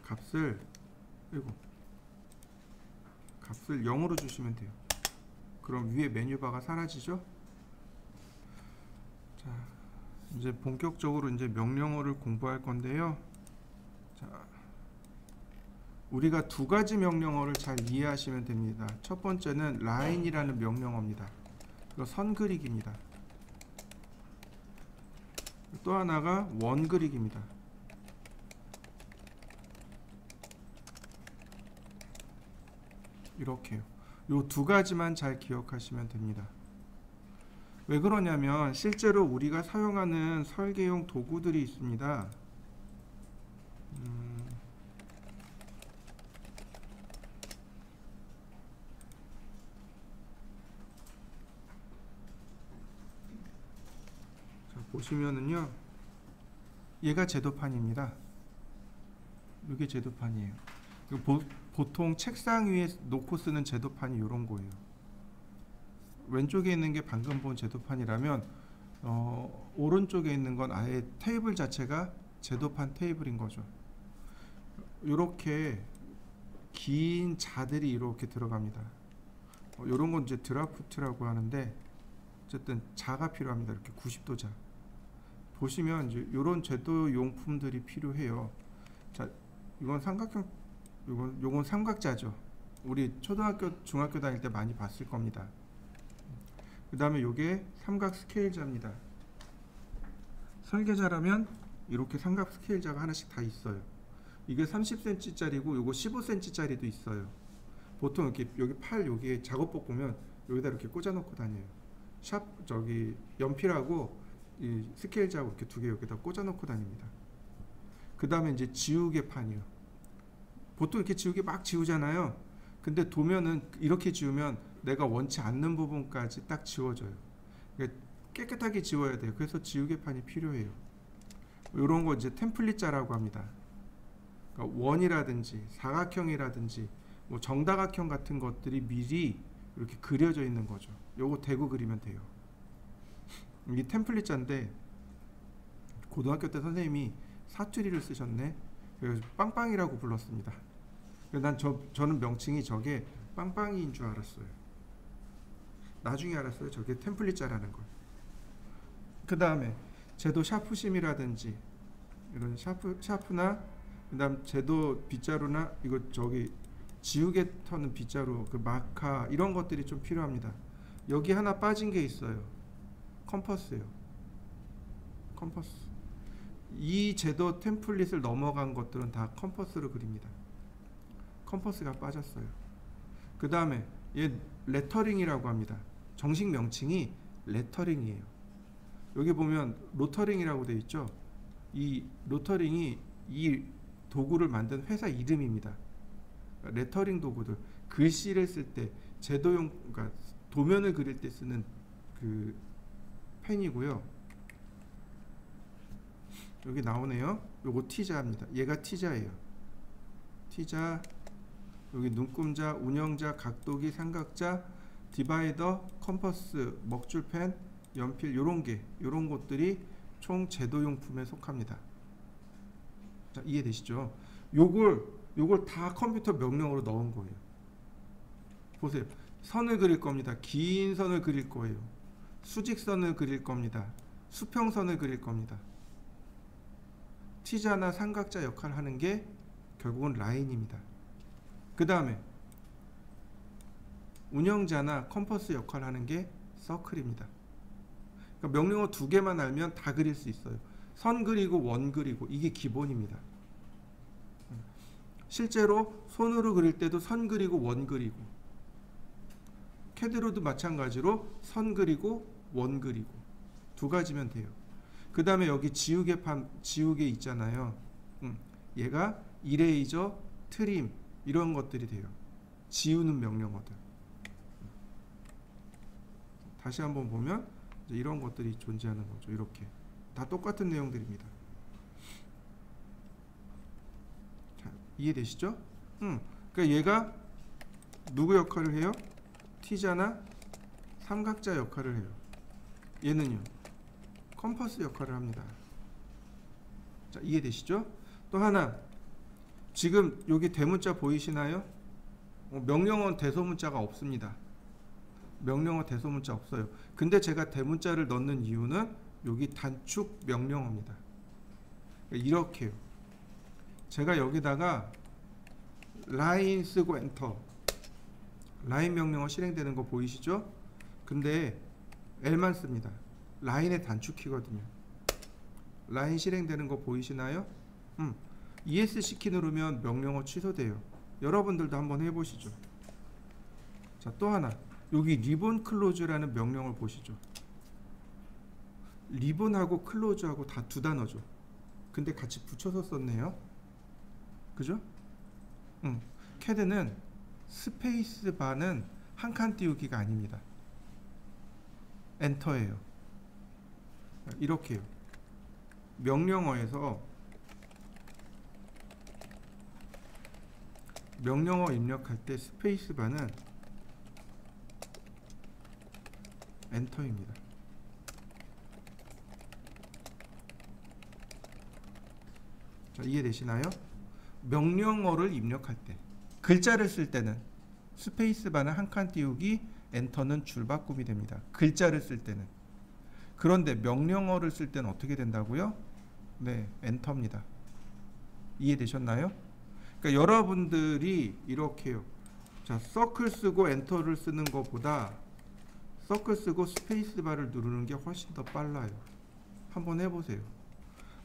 값을 0으로 주시면 돼요. 그럼 위에 메뉴바가 사라지죠? 자, 이제 본격적으로 이제 명령어를 공부할 건데요. 자, 우리가 두 가지 명령어를 잘 이해하시면 됩니다. 첫 번째는 line이라는 명령어입니다. 이거 선 그리기입니다. 또 하나가 원 그리기입니다. 이렇게요. 요 두 가지만 잘 기억하시면 됩니다. 왜 그러냐면 실제로 우리가 사용하는 설계용 도구들이 있습니다. 자, 보시면은요, 얘가 제도판입니다. 이게 제도판이에요. 보통 책상 위에 놓고 쓰는 제도판이 이런 거예요. 왼쪽에 있는 게 방금 본 제도판이라면 오른쪽에 있는 건 아예 테이블 자체가 제도판 테이블인 거죠. 이렇게 긴 자들이 이렇게 들어갑니다. 이런 건 이제 드라프트라고 하는데 어쨌든 자가 필요합니다. 이렇게 90도 자. 보시면 이제 이런 제도 용품들이 필요해요. 자, 이건 삼각형, 요건 삼각자죠. 우리 초등학교, 중학교 다닐 때 많이 봤을 겁니다. 그 다음에 요게 삼각 스케일자입니다. 설계자라면 이렇게 삼각 스케일자가 하나씩 다 있어요. 이게 30cm 짜리고 요거 15cm 짜리도 있어요. 보통 이렇게 여기 팔 여기에 작업복 보면 여기다 이렇게 꽂아 놓고 다녀요. 연필하고 이 스케일자하고 이렇게 두 개 여기다 꽂아 놓고 다닙니다. 그 다음에 이제 지우개 판이요. 보통 이렇게 지우개 막 지우잖아요. 근데 도면은 이렇게 지우면 내가 원치 않는 부분까지 딱 지워져요. 그러니까 깨끗하게 지워야 돼요. 그래서 지우개판이 필요해요. 이런 거 이제 템플릿자라고 합니다. 그러니까 원이라든지 사각형이라든지 뭐 정다각형 같은 것들이 미리 이렇게 그려져 있는 거죠. 요거 대고 그리면 돼요. 이게 템플릿자인데 고등학교 때 선생님이 사투리를 쓰셨네. 그래서 빵빵이라고 불렀습니다. 저는 명칭이 저게 빵빵이인 줄 알았어요. 나중에 알았어요. 저게 템플릿자라는 걸. 그 다음에 제도 샤프심이라든지 이런 샤프나 그다음 제도 빗자루나 이거 저기 지우개 터는 빗자루 그 마카 이런 것들이 좀 필요합니다. 여기 하나 빠진 게 있어요. 컴퍼스예요. 컴퍼스. 이 제도 템플릿을 넘어간 것들은 다 컴퍼스로 그립니다. 컴퍼스가 빠졌어요. 그 다음에 얘 레터링이라고 합니다. 정식 명칭이 레터링이에요. 여기 보면 로터링이라고 되어 있죠. 이 로터링이 이 도구를 만든 회사 이름입니다. 레터링 도구들, 글씨를 쓸 때 제도용, 그러니까 도면을 그릴 때 쓰는 그 펜이고요. 여기 나오네요. 요거 T자입니다. 얘가 T자예요. T자, 여기 눈금자, 운영자, 각도기, 삼각자, 디바이더, 컴퍼스, 먹줄펜, 연필 요런 것들이 총 제도용품에 속합니다. 자, 이해되시죠? 요걸 다 컴퓨터 명령어로 넣은 거예요. 보세요. 선을 그릴 겁니다. 긴 선을 그릴 거예요. 수직선을 그릴 겁니다. 수평선을 그릴 겁니다. T자나 삼각자 역할을 하는 게 결국은 라인입니다. 그 다음에 운영자나 컴퍼스 역할을 하는 게 서클입니다. 그러니까 명령어 두 개만 알면 다 그릴 수 있어요. 선 그리고 원 그리고 이게 기본입니다. 실제로 손으로 그릴 때도 선 그리고 원 그리고, 캐드로도 마찬가지로 선 그리고 원 그리고 두 가지면 돼요. 그 다음에 여기 지우개 있잖아요. 얘가 이레이저, 트림 이런 것들이 돼요. 지우는 명령어들. 다시 한번 보면 이제 이런 것들이 존재하는 거죠. 이렇게 다 똑같은 내용들입니다. 자, 이해되시죠? 그러니까 얘가 누구 역할을 해요? T자나 삼각자 역할을 해요. 얘는요, 컴퍼스 역할을 합니다. 자, 이해되시죠? 또 하나, 지금 여기 대문자 보이시나요? 명령어 대소문자가 없습니다. 명령어 대소문자 없어요. 근데 제가 대문자를 넣는 이유는 여기 단축 명령어입니다. 이렇게요. 제가 여기다가 라인 쓰고 엔터, 라인 명령어 실행되는 거 보이시죠? 근데 L만 씁니다. 라인의 단축키거든요. 라인 실행되는 거 보이시나요? ESC 키 누르면 명령어 취소돼요. 여러분들도 한번 해보시죠. 자, 또 하나, 여기 리본 클로즈라는 명령을 보시죠. 리본하고 클로즈하고 다 두 단어죠. 근데 같이 붙여서 썼네요. 그죠? CAD는 스페이스 바는 한 칸 띄우기가 아닙니다. 엔터예요. 이렇게요. 명령어에서 명령어 입력할 때 스페이스 바는 엔터입니다. 자, 이해되시나요? 명령어를 입력할 때, 글자를 쓸 때는 스페이스 바는 한 칸 띄우기, 엔터는 줄바꿈이 됩니다. 글자를 쓸 때는. 그런데 명령어를 쓸 때는 어떻게 된다고요? 네, 엔터입니다. 이해되셨나요? 그러니까 여러분들이 이렇게요. 자, 서클 쓰고 엔터를 쓰는 것보다 서클 쓰고 스페이스 바를 누르는 게 훨씬 더 빨라요. 한번 해보세요.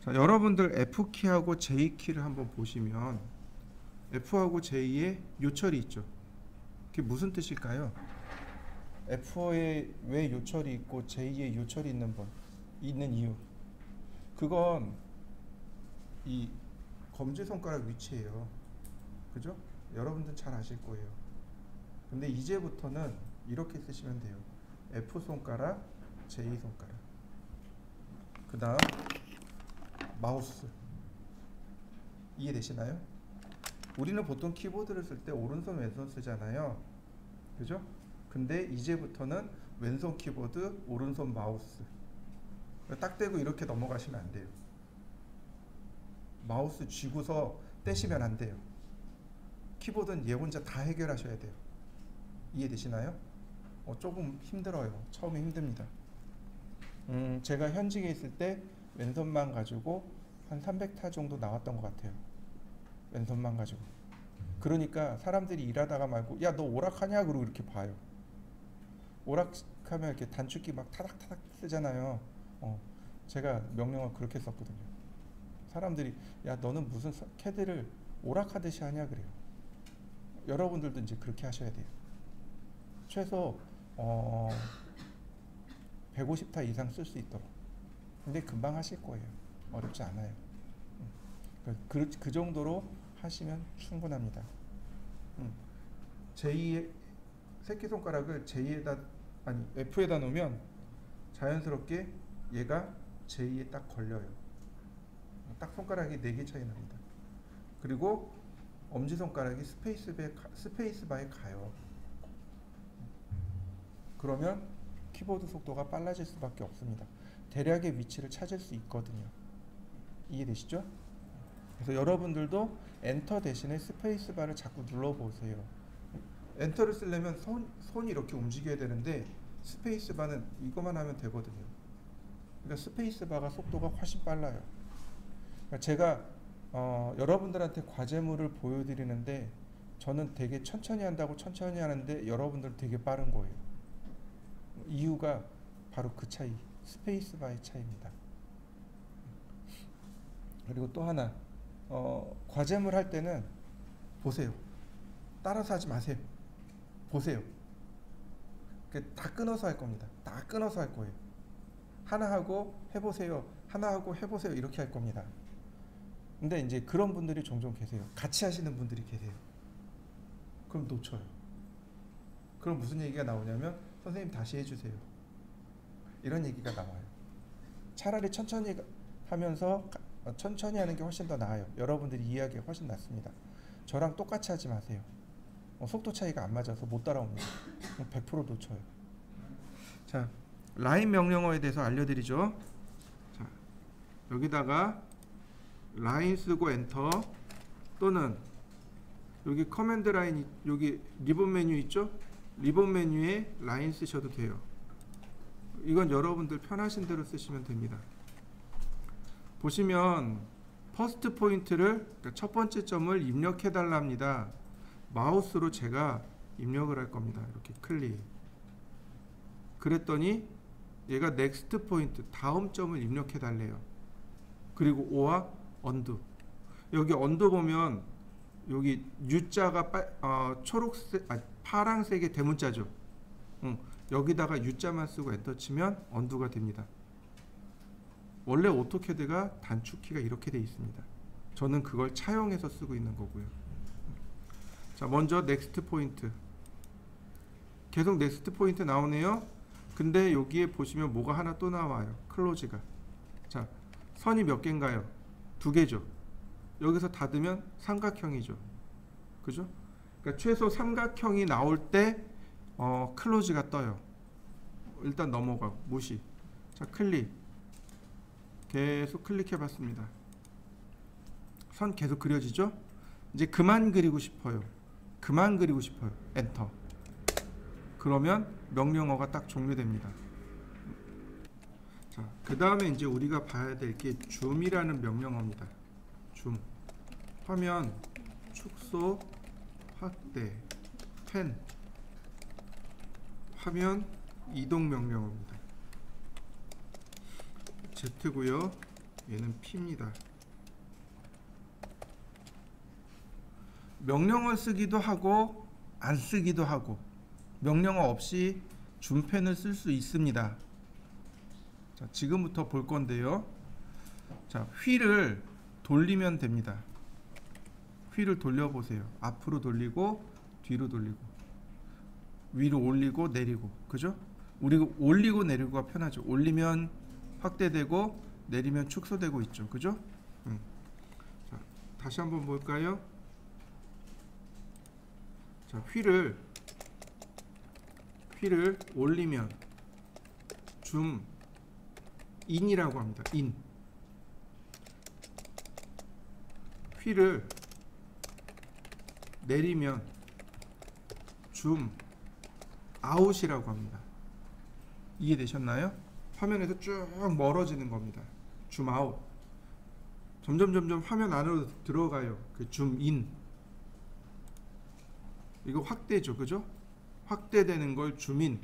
자, 여러분들 F키하고 J키를 한번 보시면 F하고 J의 요철이 있죠. 그게 무슨 뜻일까요? F에 왜 요철이 있고 J에 요철이 있는 이유, 그건 이 검지손가락 위치예요. 그죠? 여러분들 잘 아실 거예요. 근데 이제부터는 이렇게 쓰시면 돼요. F 손가락, J 손가락, 그 다음 마우스. 이해되시나요? 우리는 보통 키보드를 쓸 때 오른손 왼손 쓰잖아요. 그죠? 근데 이제부터는 왼손 키보드, 오른손 마우스. 딱 대고 이렇게 넘어가시면 안 돼요. 마우스 쥐고서 떼시면 안 돼요. 키보드는 얘 혼자 다 해결하셔야 돼요. 이해되시나요? 조금 힘들어요. 처음에 힘듭니다. 제가 현직에 있을 때 왼손만 가지고 한 300타 정도 나왔던 것 같아요. 왼손만 가지고. 그러니까 사람들이 일하다가 말고, 야, 너 오락하냐? 그러고 이렇게 봐요. 오락하면 이렇게 단축키 막 타닥타닥 쓰잖아요. 제가 명령을 그렇게 썼거든요. 사람들이, 야, 너는 무슨 CAD를 오락하듯이 하냐? 그래요. 여러분들도 이제 그렇게 하셔야 돼요. 최소 150타 이상 쓸 수 있도록. 근데 금방 하실 거예요. 어렵지 않아요. 그 정도로 하시면 충분합니다. J의 새끼손가락을 F에다 놓으면 자연스럽게 얘가 J에 딱 걸려요. 딱 손가락이 4개 차이 납니다. 그리고 엄지손가락이 스페이스바에 가요. 그러면 키보드 속도가 빨라질 수밖에 없습니다. 대략의 위치를 찾을 수 있거든요. 이해되시죠? 그래서 여러분들도 엔터 대신에 스페이스바를 자꾸 눌러보세요. 엔터를 쓰려면 손이 이렇게 움직여야 되는데 스페이스바는 이것만 하면 되거든요. 그러니까 스페이스바가 속도가 훨씬 빨라요. 그러니까 제가 여러분들한테 과제물을 보여드리는데 저는 되게 천천히 한다고 천천히 하는데 여러분들은 되게 빠른 거예요. 이유가 바로 그 차이, 스페이스바의 차이입니다. 그리고 또 하나, 과제물 할 때는 보세요. 따라서 하지 마세요. 보세요. 다 끊어서 할 겁니다. 다 끊어서 할 거예요. 하나 하고 해보세요. 하나 하고 해보세요. 이렇게 할 겁니다. 근데 이제 그런 분들이 종종 계세요. 같이 하시는 분들이 계세요. 그럼 놓쳐요. 그럼 무슨 얘기가 나오냐면 선생님 다시 해주세요. 이런 얘기가 나와요. 차라리 천천히 하면서 천천히 하는 게 훨씬 더 나아요. 여러분들이 이해하기가 훨씬 낫습니다. 저랑 똑같이 하지 마세요. 속도 차이가 안 맞아서 못 따라옵니다. 100% 놓쳐요. 자, 라인 명령어에 대해서 알려드리죠. 자, 여기다가 라인 쓰고 엔터, 또는 여기 커맨드 라인, 여기 리본 메뉴 있죠? 리본 메뉴에 라인 쓰셔도 돼요. 이건 여러분들 편하신 대로 쓰시면 됩니다. 보시면 퍼스트 포인트를, 그러니까 첫 번째 점을 입력해 달랍니다. 마우스로 제가 입력을 할 겁니다. 이렇게 클릭. 그랬더니 얘가 넥스트 포인트, 다음 점을 입력해 달래요. 그리고 O와 언두. 여기 언두 보면 여기 U자가 초록색, 파란색의 대문자죠. 여기다가 U자만 쓰고 엔터 치면 언두가 됩니다. 원래 오토캐드가 단축키가 이렇게 돼 있습니다. 저는 그걸 차용해서 쓰고 있는 거고요. 자, 먼저 넥스트 포인트. 계속 넥스트 포인트 나오네요. 근데 여기에 보시면 뭐가 하나 또 나와요. 클로즈가. 자, 선이 몇 개인가요? 2개죠. 여기서 닫으면 삼각형이죠. 그죠? 그러니까 최소 삼각형이 나올 때 클로즈가 떠요. 일단 넘어가고 무시. 자, 클릭. 계속 클릭해 봤습니다. 선 계속 그려지죠? 이제 그만 그리고 싶어요. 그만 그리고 싶어요. 엔터. 그러면 명령어가 딱 종료됩니다. 자, 그 다음에 이제 우리가 봐야 될 게 줌이라는 명령어입니다. 줌. 화면 축소, 확대, 펜. 화면 이동 명령어입니다. Z고요. 얘는 P입니다. 명령어 쓰기도 하고 안 쓰기도 하고, 명령어 없이 줌펜을 쓸 수 있습니다. 자, 지금부터 볼 건데요. 자, 휠을 돌리면 됩니다. 휠을 돌려보세요. 앞으로 돌리고 뒤로 돌리고 위로 올리고 내리고, 그죠? 우리 올리고 내리고가 편하죠. 올리면 확대되고 내리면 축소되고 있죠. 그죠? 자, 다시 한번 볼까요? 자, 휠을 올리면 줌 인이라고 합니다. 인. 휠을 내리면 줌 아웃이라고 합니다. 이해되셨나요? 화면에서 쭉 멀어지는 겁니다. 줌 아웃. 점점 화면 안으로 들어가요. 그 줌 인. 이거 확대죠. 그죠? 확대되는 걸 줌인,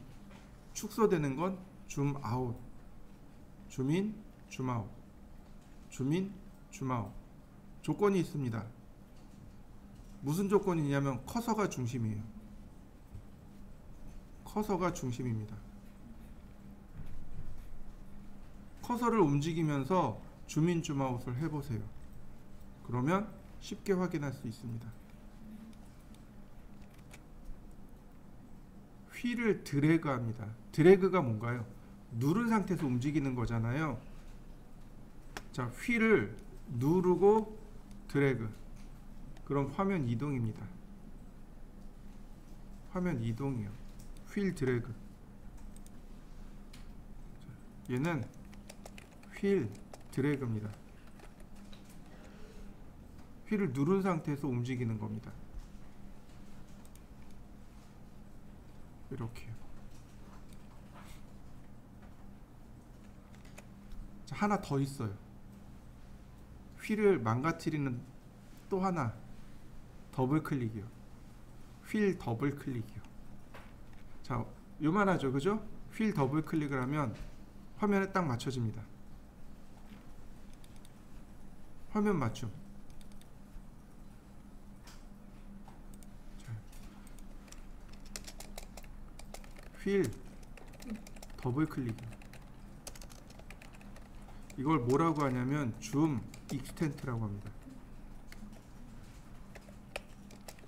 축소되는 건 줌 아웃. 줌인, 줌 아웃. 줌인, 줌 아웃. 조건이 있습니다. 무슨 조건이냐면 커서가 중심이에요. 커서가 중심입니다. 커서를 움직이면서 줌인, 줌아웃을 해보세요. 그러면 쉽게 확인할 수 있습니다. 휠을 드래그합니다. 드래그가 뭔가요? 누른 상태에서 움직이는 거잖아요. 자, 휠을 누르고 드래그. 그럼 화면 이동입니다. 화면 이동이요. 휠 드래그. 자, 얘는 휠 드래그입니다. 휠을 누른 상태에서 움직이는 겁니다. 이렇게요. 자, 하나 더 있어요. 휠을 망가뜨리는 또 하나, 더블 클릭이요. 휠 더블 클릭이요. 자, 요만하죠, 그죠? 휠 더블 클릭을 하면 화면에 딱 맞춰집니다. 화면 맞춤. 자, 휠 더블 클릭. 이걸 뭐라고 하냐면 줌 익스텐트라고 합니다.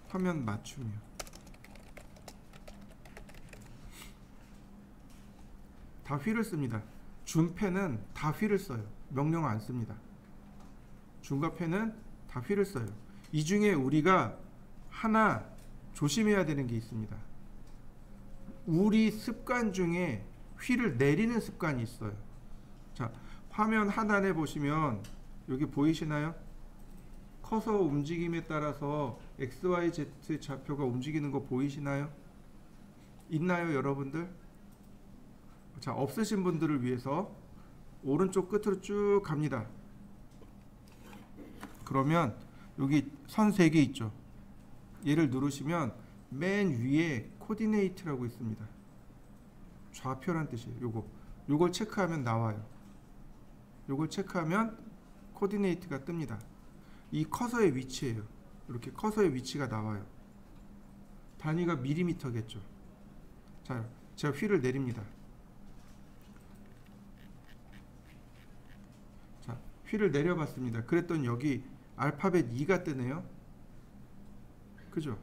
화면 맞춤이요. 다 휠을 씁니다. 줌펜은 다 휠을 써요. 명령 안 씁니다. 줌과 펜은 다 휠을 써요. 이 중에 우리가 하나 조심해야 되는 게 있습니다. 우리 습관 중에 휠을 내리는 습관이 있어요. 자, 화면 하단에 보시면 여기 보이시나요? 커서 움직임에 따라서 XYZ 좌표가 움직이는 거 보이시나요? 있나요, 여러분들? 자, 없으신 분들을 위해서 오른쪽 끝으로 쭉 갑니다. 그러면 여기 선 3개 있죠. 얘를 누르시면 맨 위에 코디네이트라고 있습니다. 좌표란 뜻이에요. 요걸 체크하면 나와요. 요걸 체크하면 코디네이트가 뜹니다. 이 커서의 위치예요. 이렇게 커서의 위치가 나와요. 단위가 밀리미터겠죠. 자, 제가 휠을 내립니다. 자, 휠을 내려봤습니다. 그랬더니 여기 알파벳 2가 뜨네요. 그죠?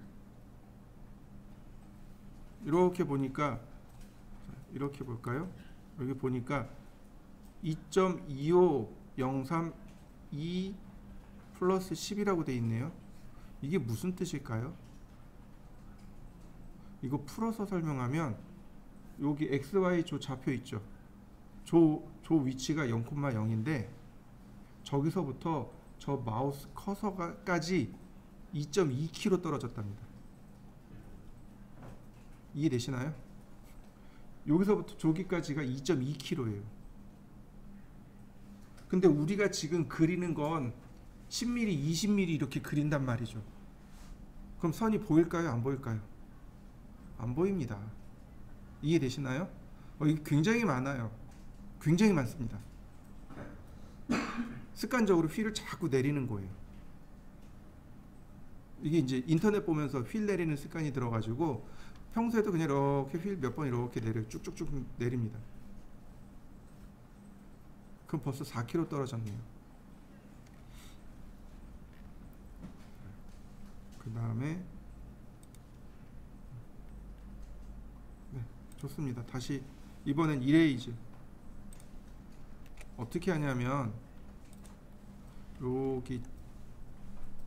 이렇게 보니까, 이렇게 볼까요? 여기 보니까 2.25032 플러스 10이라고 돼 있네요. 이게 무슨 뜻일까요? 이거 풀어서 설명하면 여기 XY 조 좌표 있죠. 조 위치가 0,0인데 저기서부터 저 마우스 커서까지 2.2km 떨어졌답니다. 이해되시나요? 여기서부터 저기까지가 2.2km예요. 근데 우리가 지금 그리는 건 10mm, 20mm 이렇게 그린단 말이죠. 그럼 선이 보일까요? 안 보일까요? 안 보입니다. 이해되시나요? 이게 굉장히 많아요. 굉장히 많습니다. 습관적으로 휠을 자꾸 내리는 거예요. 이게 이제 인터넷 보면서 휠 내리는 습관이 들어가지고 평소에도 그냥 이렇게 휠 몇 번 이렇게 쭉쭉쭉 내립니다. 그럼 벌써 4km 떨어졌네요. 그 다음에 네, 좋습니다. 다시 이번엔 이레이즈 어떻게 하냐면 여기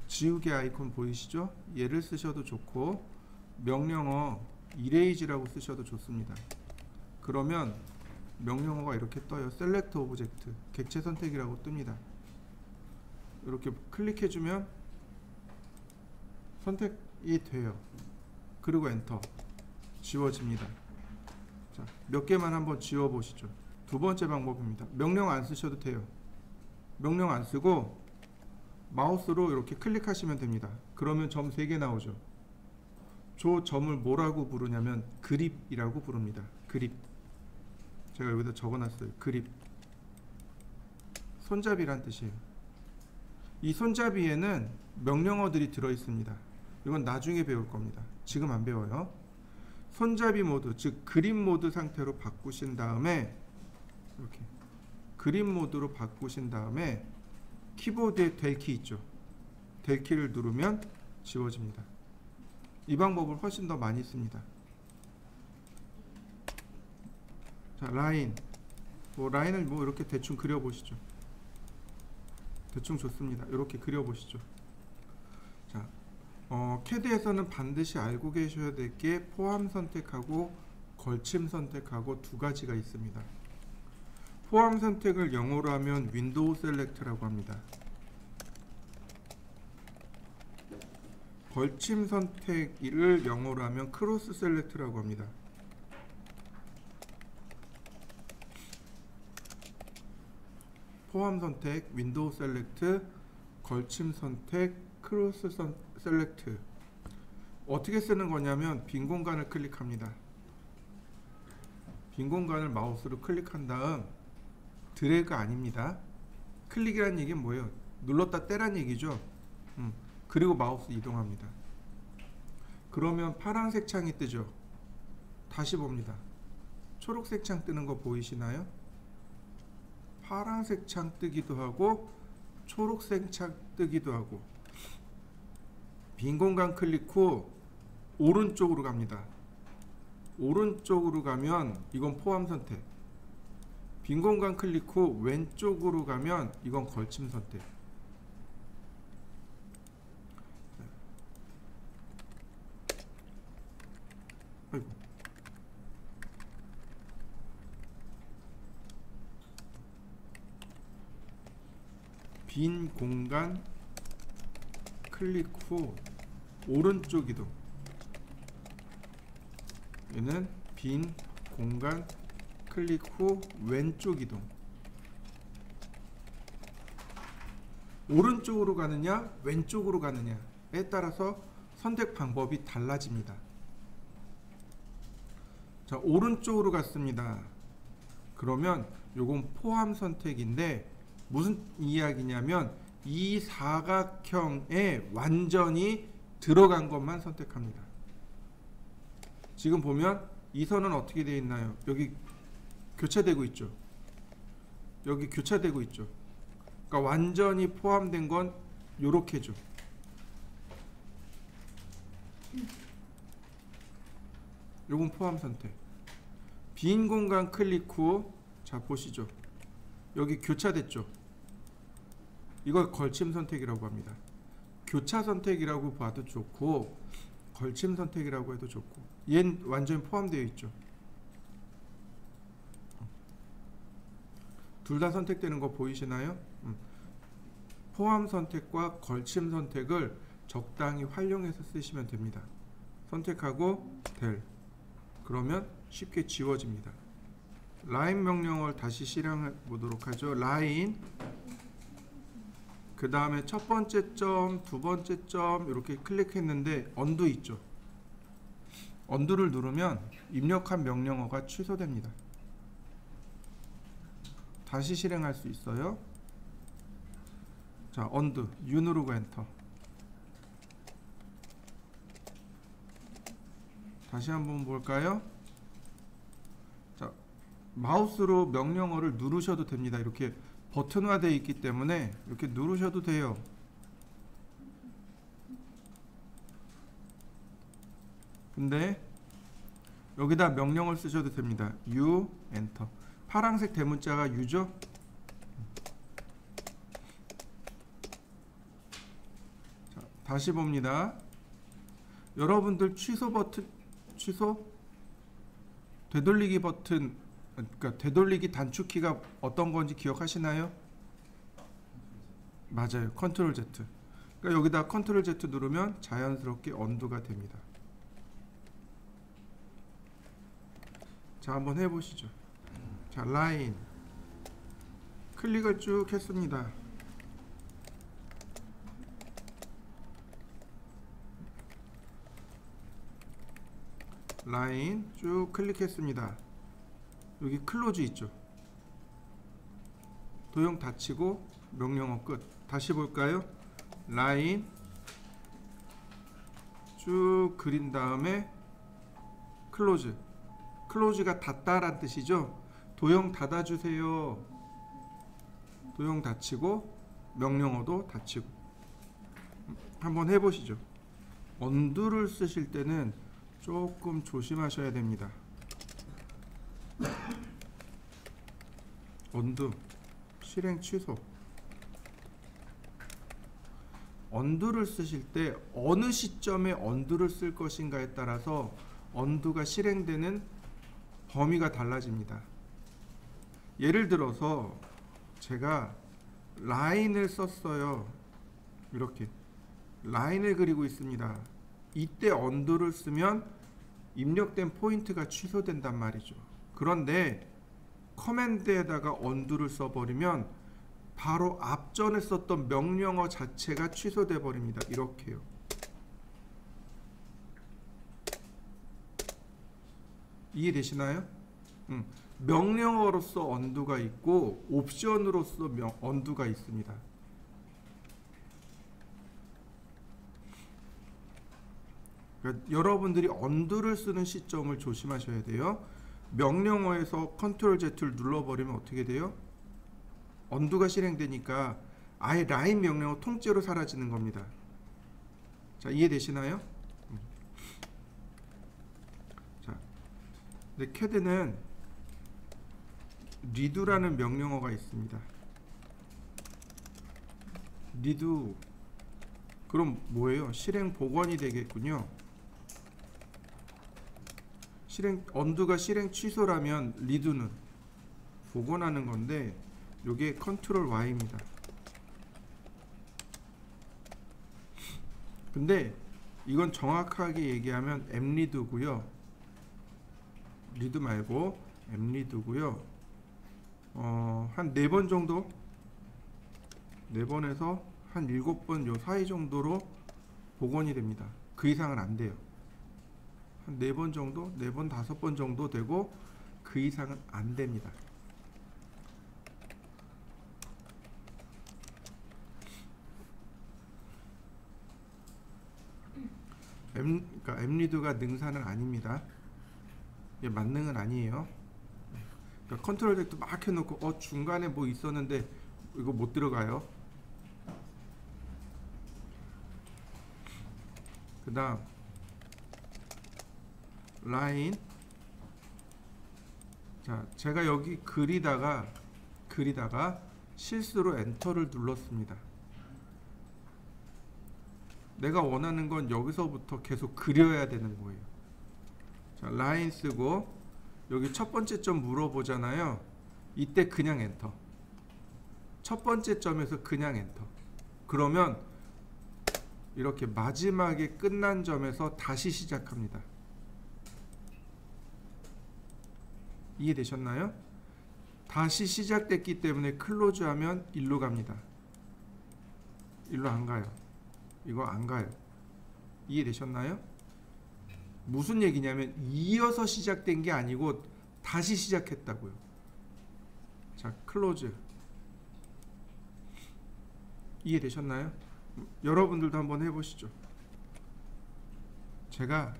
지우개 아이콘 보이시죠? 얘를 쓰셔도 좋고 명령어 이레이즈라고 쓰셔도 좋습니다. 그러면 명령어가 이렇게 떠요. 셀렉트 오브젝트 객체 선택이라고 뜹니다. 이렇게 클릭해주면 선택이 돼요. 그리고 엔터. 지워집니다. 자, 몇 개만 한번 지워 보시죠. 두 번째 방법입니다. 명령 안 쓰셔도 돼요. 명령 안 쓰고 마우스로 이렇게 클릭하시면 됩니다. 그러면 점 3개 나오죠. 저 점을 뭐라고 부르냐면 그립이라고 부릅니다. 그립. 제가 여기다 적어놨어요. 그립. 손잡이란 뜻이에요. 이 손잡이에는 명령어들이 들어있습니다. 이건 나중에 배울 겁니다. 지금 안 배워요. 손잡이 모드, 즉 그립 모드 상태로 바꾸신 다음에 이렇게 그립 모드로 바꾸신 다음에 키보드에 될 키 있죠. 될 키를 누르면 지워집니다. 이 방법을 훨씬 더 많이 씁니다. 자, 라인. 라인을 이렇게 대충 그려보시죠. 대충 좋습니다. 이렇게 그려보시죠. 자, 캐드에서는 반드시 알고 계셔야 될 게 포함 선택하고 걸침 선택하고 두 가지가 있습니다. 포함 선택을 영어로 하면 윈도우 셀렉트라고 합니다. 걸침 선택을 영어로 하면 크로스 셀렉트라고 합니다. 포함 선택, 윈도우 셀렉트, 걸침 선택, 크로스 셀렉트. 어떻게 쓰는 거냐면 빈 공간을 클릭합니다. 빈 공간을 마우스로 클릭한 다음 드래그 아닙니다. 클릭이란 얘기는 뭐예요? 눌렀다 떼란 얘기죠. 그리고 마우스 이동합니다. 그러면 파란색 창이 뜨죠. 다시 봅니다. 초록색 창 뜨는 거 보이시나요? 파란색 창 뜨기도 하고 초록색 창 뜨기도 하고. 빈 공간 클릭 후 오른쪽으로 갑니다. 오른쪽으로 가면 이건 포함 선택. 빈 공간 클릭 후 왼쪽으로 가면 이건 걸침 선택. 아이고. 빈 공간 클릭 후 오른쪽 이동. 얘는 빈 공간 클릭 후 왼쪽 이동. 오른쪽으로 가느냐 왼쪽으로 가느냐에 따라서 선택 방법이 달라집니다. 자, 오른쪽으로 갔습니다. 그러면 요건 포함 선택인데 무슨 이야기냐면 이 사각형에 완전히 들어간 것만 선택합니다. 지금 보면 이 선은 어떻게 되어 있나요? 여기 교차되고 있죠. 여기 교차되고 있죠. 그러니까 완전히 포함된 건 요렇게죠. 요건 포함 선택. 빈 공간 클릭 후, 자 보시죠. 여기 교차됐죠. 이걸 걸침 선택이라고 합니다. 교차 선택이라고 봐도 좋고 걸침 선택이라고 해도 좋고, 얘는 완전히 포함되어 있죠. 둘 다 선택되는 거 보이시나요? 포함 선택과 걸침 선택을 적당히 활용해서 쓰시면 됩니다. 선택하고 될. 그러면 쉽게 지워집니다. 라인 명령어를 다시 실행해 보도록 하죠. 라인, 그 다음에 첫 번째 점, 두 번째 점 이렇게 클릭했는데 언두 있죠. 언두를 누르면 입력한 명령어가 취소됩니다. 다시 실행할 수 있어요. 자, 언두, U 누르고 엔터. 다시 한번 볼까요? 자, 마우스로 명령어를 누르셔도 됩니다. 이렇게 버튼화되어 있기 때문에 이렇게 누르셔도 돼요. 근데 여기다 명령을 쓰셔도 됩니다. U 엔터. 파란색 대문자가 U죠? 자, 다시 봅니다. 여러분들 취소 버튼, 취소? 되돌리기 버튼, 그러니까 되돌리기 단축키가 어떤 건지 기억하시나요? 맞아요. 컨트롤 Z. 그러니까 여기다 컨트롤 Z 누르면 자연스럽게 언두가 됩니다. 자, 한번 해보시죠. 자, 라인 클릭을 쭉 했습니다. 라인 쭉 클릭했습니다. 여기 클로즈 있죠. 도형 닫히고 명령어 끝. 다시 볼까요? 라인 쭉 그린 다음에 클로즈. 클로즈가 닫다란 뜻이죠. 도형 닫아주세요. 도형 닫히고 명령어도 닫히고. 한번 해보시죠. 언두를 쓰실 때는 조금 조심하셔야 됩니다. 언두, 실행 취소. 언두를 쓰실 때 어느 시점에 언두를 쓸 것인가에 따라서 언두가 실행되는 범위가 달라집니다. 예를 들어서 제가 라인을 썼어요. 이렇게 라인을 그리고 있습니다. 이때 언두를 쓰면 입력된 포인트가 취소된단 말이죠. 그런데 커맨드에다가 언두를 써버리면 바로 앞전에 썼던 명령어 자체가 취소돼 버립니다. 이렇게요. 이해되시나요? 명령어로서 언두가 있고 옵션으로서 언두가 있습니다. 그러니까 여러분들이 언두를 쓰는 시점을 조심하셔야 돼요. 명령어에서 컨트롤 Z를 눌러버리면 어떻게 돼요? 언두가 실행되니까 아예 라인 명령어 통째로 사라지는 겁니다. 자, 이해되시나요? 자, 근데 CAD는 redo라는 명령어가 있습니다. redo, 그럼 뭐예요? 실행 복원이 되겠군요. 언두가 실행 취소라면 redo는 복원하는 건데, 요게 컨트롤 Y입니다. 근데 이건 정확하게 얘기하면 mredo고요. redo 말고 mredo고요. 한 4번 정도, 4번에서 한 7번 요 사이 정도로 복원이 됩니다. 그 이상은 안 돼요. 한 4번 정도, 4번, 5번 정도 되고 그 이상은 안 됩니다. 그러니까 mredo가 능사는 아닙니다. 만능은 아니에요. 그러니까 컨트롤 덱도 막 해놓고 중간에 뭐 있었는데 이거 못 들어가요. 그 다음 라인. 자, 제가 여기 그리다가 실수로 엔터를 눌렀습니다. 내가 원하는 건 여기서부터 계속 그려야 되는 거예요. 자, 라인 쓰고 여기 첫 번째 점 물어보잖아요. 이때 그냥 엔터. 첫 번째 점에서 그냥 엔터. 그러면 이렇게 마지막에 끝난 점에서 다시 시작합니다. 이해되셨나요? 다시 시작됐기 때문에 클로즈 하면 일로 갑니다. 일로 안 가요. 이거 안 가요. 이해되셨나요? 무슨 얘기냐면 이어서 시작된 게 아니고 다시 시작했다고요. 자, 클로즈. 이해되셨나요? 여러분들도 한번 해보시죠. 제가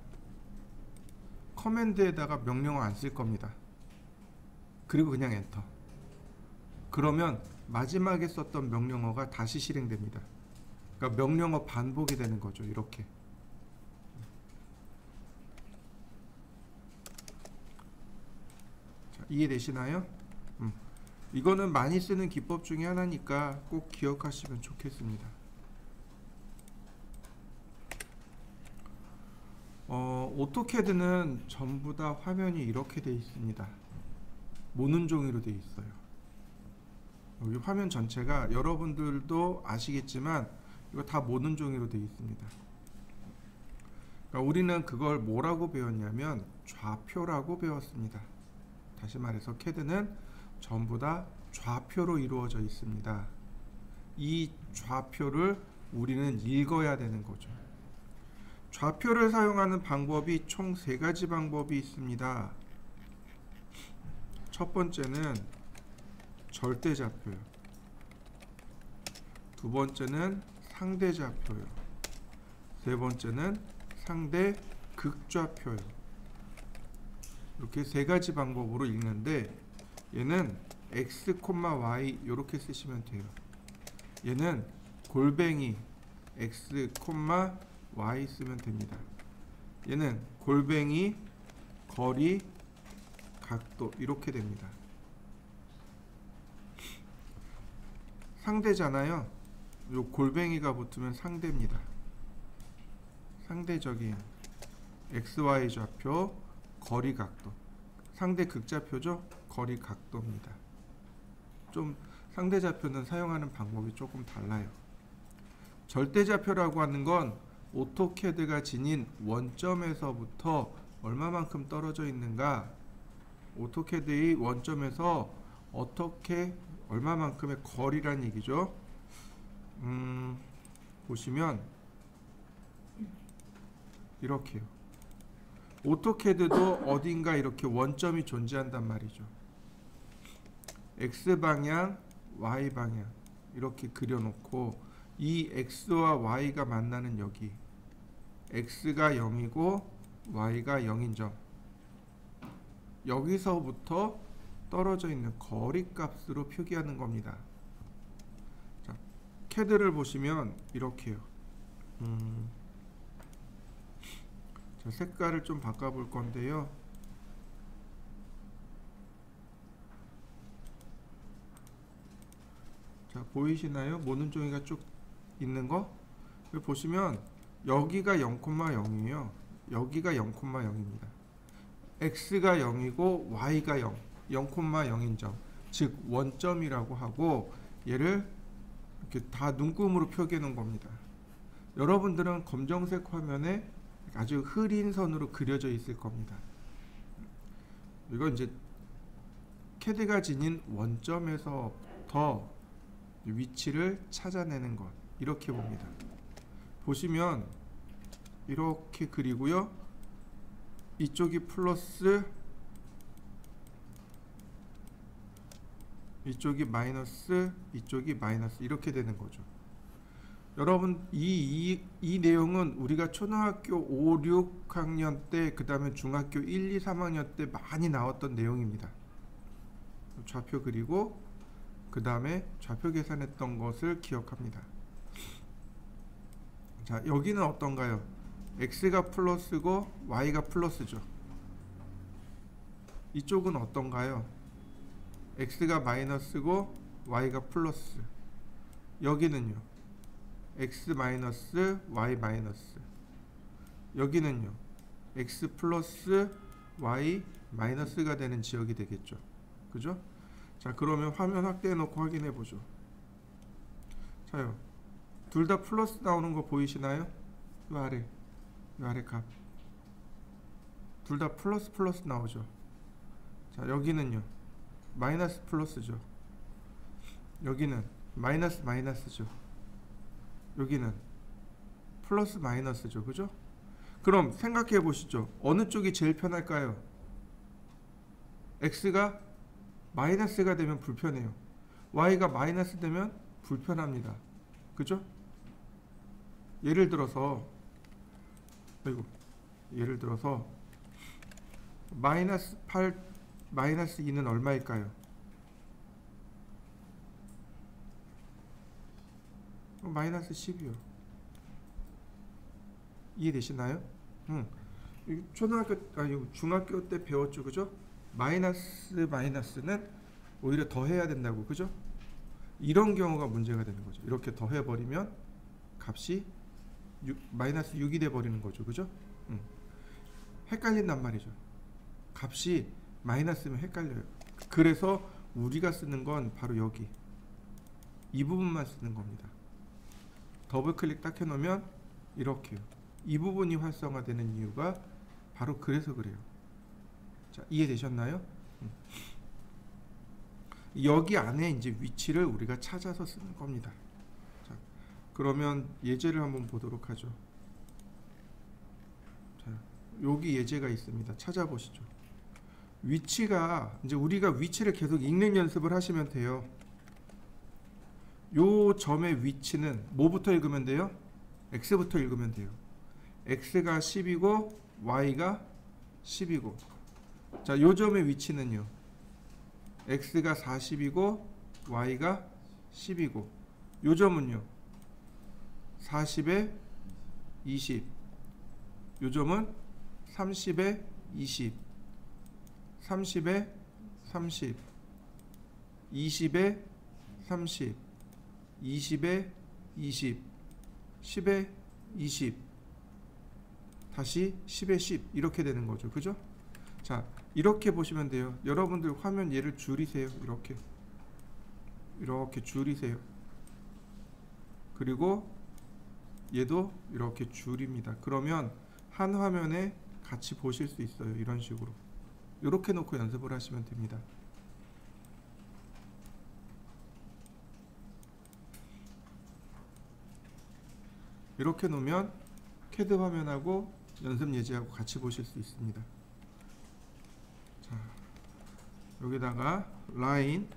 커맨드에다가 명령어 안 쓸 겁니다. 그리고 그냥 엔터. 그러면 마지막에 썼던 명령어가 다시 실행됩니다. 그러니까 명령어 반복이 되는 거죠. 이렇게. 자, 이해되시나요? 이거는 많이 쓰는 기법 중에 하나니까 꼭 기억하시면 좋겠습니다. 오토캐드는 전부 다 화면이 이렇게 되어 있습니다. 모는 종이로 되어 있어요. 여기 화면 전체가 여러분들도 아시겠지만 이거 다 모는 종이로 되어 있습니다. 그러니까 우리는 그걸 뭐라고 배웠냐면 좌표라고 배웠습니다. 다시 말해서 CAD는 전부 다 좌표로 이루어져 있습니다. 이 좌표를 우리는 읽어야 되는 거죠. 좌표를 사용하는 방법이 총 3가지 방법이 있습니다. 첫 번째는 절대좌표요. 두 번째는 상대좌표요. 세 번째는 상대 극좌표요. 이렇게 3가지 방법으로 읽는데 얘는 x, y 이렇게 쓰시면 돼요. 얘는 골뱅이 x, y 쓰면 됩니다. 얘는 골뱅이 거리 각도 이렇게 됩니다. 상대잖아요. 요 골뱅이가 붙으면 상대입니다. 상대적인 xy 좌표 거리 각도. 상대 극좌표죠. 거리 각도입니다. 좀 상대좌표는 사용하는 방법이 조금 달라요. 절대좌표라고 하는 건 오토캐드가 지닌 원점에서부터 얼마만큼 떨어져 있는가, 오토캐드의 원점에서 어떻게 얼마만큼의 거리란 얘기죠. 보시면 이렇게요. 오토캐드도 어딘가 이렇게 원점이 존재한단 말이죠. X방향, Y방향 이렇게 그려놓고 이 X와 Y가 만나는 여기 X가 0이고 Y가 0인 점, 여기서부터 떨어져 있는 거리값으로 표기하는 겁니다. 자, CAD를 보시면 이렇게요. 자, 색깔을 좀 바꿔볼 건데요. 자, 보이시나요? 모는 종이가 쭉 있는 거? 여기 보시면 여기가 0,0이에요. 여기가 0,0입니다. x가 0이고 y가 0, 0,0인 점, 즉 원점이라고 하고 얘를 이렇게 다 눈금으로 표기해 놓은 겁니다. 여러분들은 검정색 화면에 아주 흐린 선으로 그려져 있을 겁니다. 이건 이제 CAD가 지닌 원점에서부터 위치를 찾아내는 것, 이렇게 봅니다. 보시면 이렇게 그리고요, 이쪽이 플러스, 이쪽이 마이너스, 이쪽이 마이너스, 이렇게 되는 거죠. 여러분 이 내용은 우리가 초등학교 5, 6학년 때, 그 다음에 중학교 1, 2, 3학년 때 많이 나왔던 내용입니다. 좌표 그리고 그 다음에 좌표 계산했던 것을 기억합니다. 자, 여기는 어떤가요? x가 플러스고 y가 플러스죠. 이쪽은 어떤가요? x가 마이너스고 y가 플러스. 여기는요, x 마이너스 y 마이너스. 여기는요, x 플러스 y 마이너스가 되는 지역이 되겠죠. 그죠? 자, 그러면 화면 확대해 놓고 확인해 보죠. 자요, 둘 다 플러스 나오는 거 보이시나요? 이 아래 값 둘 다 플러스 플러스 나오죠. 자, 여기는요 마이너스 플러스죠. 여기는 마이너스 마이너스죠. 여기는 플러스 마이너스죠. 그죠? 그럼 생각해 보시죠. 어느 쪽이 제일 편할까요? x가 마이너스가 되면 불편해요. y가 마이너스 되면 불편합니다. 그죠? 예를 들어서 마이너스 8 마이너스 2는 얼마일까요? 마이너스 10이요. 이해되시나요? 초등학교 중학교 때 배웠죠. 그죠? 마이너스는 오히려 더 해야 된다고. 그죠? 이런 경우가 문제가 되는 거죠. 이렇게 더 해버리면 값이 마이너스 6이 돼 버리는 거죠. 그죠? 헷갈린단 말이죠. 값이 마이너스면 헷갈려요. 그래서 우리가 쓰는 건 바로 여기 이 부분만 쓰는 겁니다. 더블 클릭 딱 해놓으면 이렇게요. 이 부분이 활성화되는 이유가 바로 그래서 그래요. 자, 이해되셨나요? 여기 안에 이제 위치를 우리가 찾아서 쓰는 겁니다. 자, 그러면 예제를 한번 보도록 하죠. 자, 여기 예제가 있습니다. 찾아보시죠. 위치가 이제 우리가 위치를 계속 읽는 연습을 하시면 돼요. 요 점의 위치는 뭐부터 읽으면 돼요? x부터 읽으면 돼요. x가 10이고 y가 10이고, 자, 요 점의 위치는요, x가 40이고 y가 10이고, 요 점은요 40에 20, 요 점은 30에 20, 30에 30, 20에 30, 20에 20, 10에 20, 다시 10에 10, 이렇게 되는 거죠. 그죠? 자, 이렇게 보시면 돼요. 여러분들 화면 얘를 줄이세요. 이렇게 줄이세요. 그리고 얘도 이렇게 줄입니다. 그러면 한 화면에 같이 보실 수 있어요. 이런 식으로 이렇게 놓고 연습을 하시면 됩니다. 이렇게 놓으면 CAD 화면하고 연습 예제하고 같이 보실 수 있습니다. 자, 여기다가 라인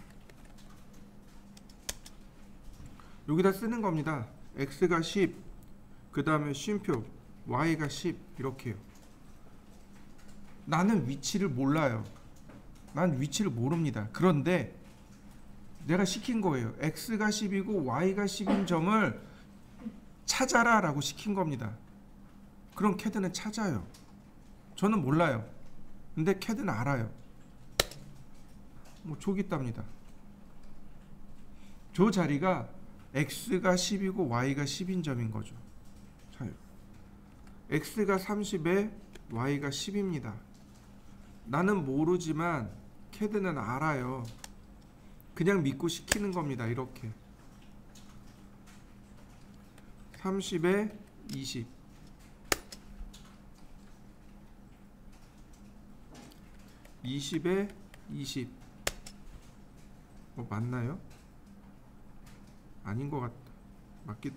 여기다 쓰는 겁니다. x가 10, 그 다음에 쉼표 y가 10, 이렇게요. 나는 위치를 몰라요. 난 위치를 모릅니다. 그런데 내가 시킨 거예요. x가 10이고 y가 10인 점을 찾아라 라고 시킨 겁니다. 그럼 CAD는 찾아요. 저는 몰라요. 근데 CAD는 알아요. 뭐 족이 있답니다. 저 자리가 x가 10이고 y가 10인 점인 거죠. 자, x가 30에 y가 10입니다. 나는 모르지만 CAD는 알아요. 그냥 믿고 시키는 겁니다. 이렇게 30에 20 20에 20 맞나요? 아닌 것 같다. 맞기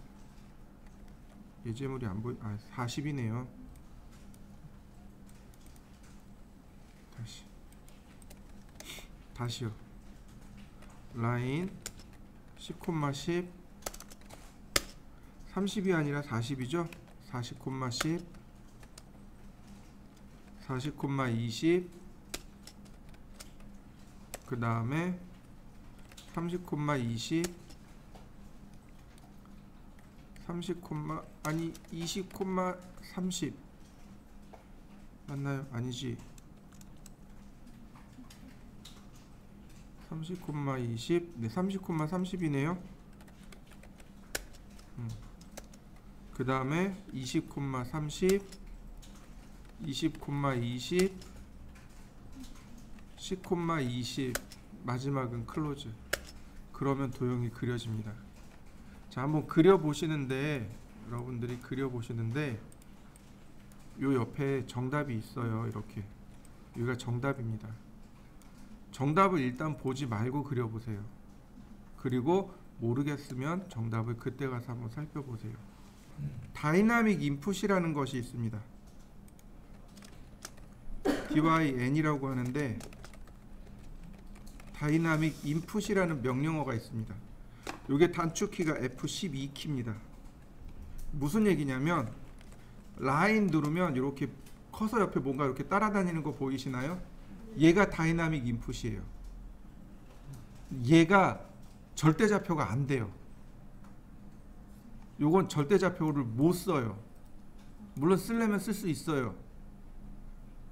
예제물이 안 보이. 40이네요. 다시요. 라인 10,10 30이 아니라 40이죠. 40,10 40,20 그 다음에 30,20 20,30 맞나요? 아니지. 30,20 네, 30,30이네요. 그 다음에 20,30 20,20 10,20 마지막은 클로즈. 그러면 도형이 그려집니다. 자, 한번 그려보시는데 여러분들이 그려보시는데 요 옆에 정답이 있어요. 이렇게 여기가 정답입니다. 정답을 일단 보지 말고 그려보세요. 그리고 모르겠으면 정답을 그때 가서 한번 살펴보세요. 다이나믹 인풋이라는 것이 있습니다. dyn이라고 하는데 다이나믹 인풋이라는 명령어가 있습니다. 이게 단축키가 F12 키입니다. 무슨 얘기냐면 라인 누르면 이렇게 커서 옆에 뭔가 이렇게 따라다니는 거 보이시나요? 얘가 다이나믹 인풋이에요. 얘가 절대좌표가 안 돼요. 요건 절대좌표를 못 써요. 물론 쓰려면 쓸 수 있어요.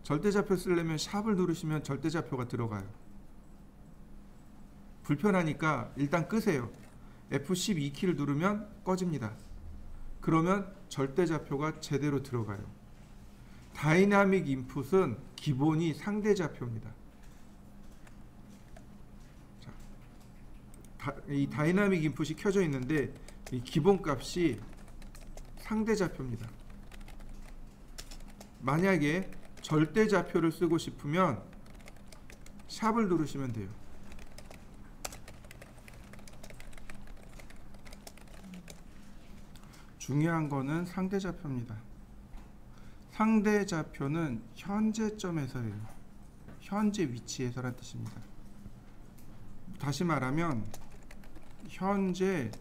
절대좌표 쓰려면 샵을 누르시면 절대좌표가 들어가요. 불편하니까 일단 끄세요. F12 키를 누르면 꺼집니다. 그러면 절대좌표가 제대로 들어가요. 다이나믹 인풋은 기본이 상대좌표입니다. 자, 이 다이나믹 인풋이 켜져 있는데 이 기본값이 상대좌표입니다. 만약에 절대좌표를 쓰고 싶으면 샵을 누르시면 돼요. 중요한 거는 상대좌표입니다. 상대좌표는 현재점에서예요. 현재 위치에서란 뜻입니다. 다시 말하면 현재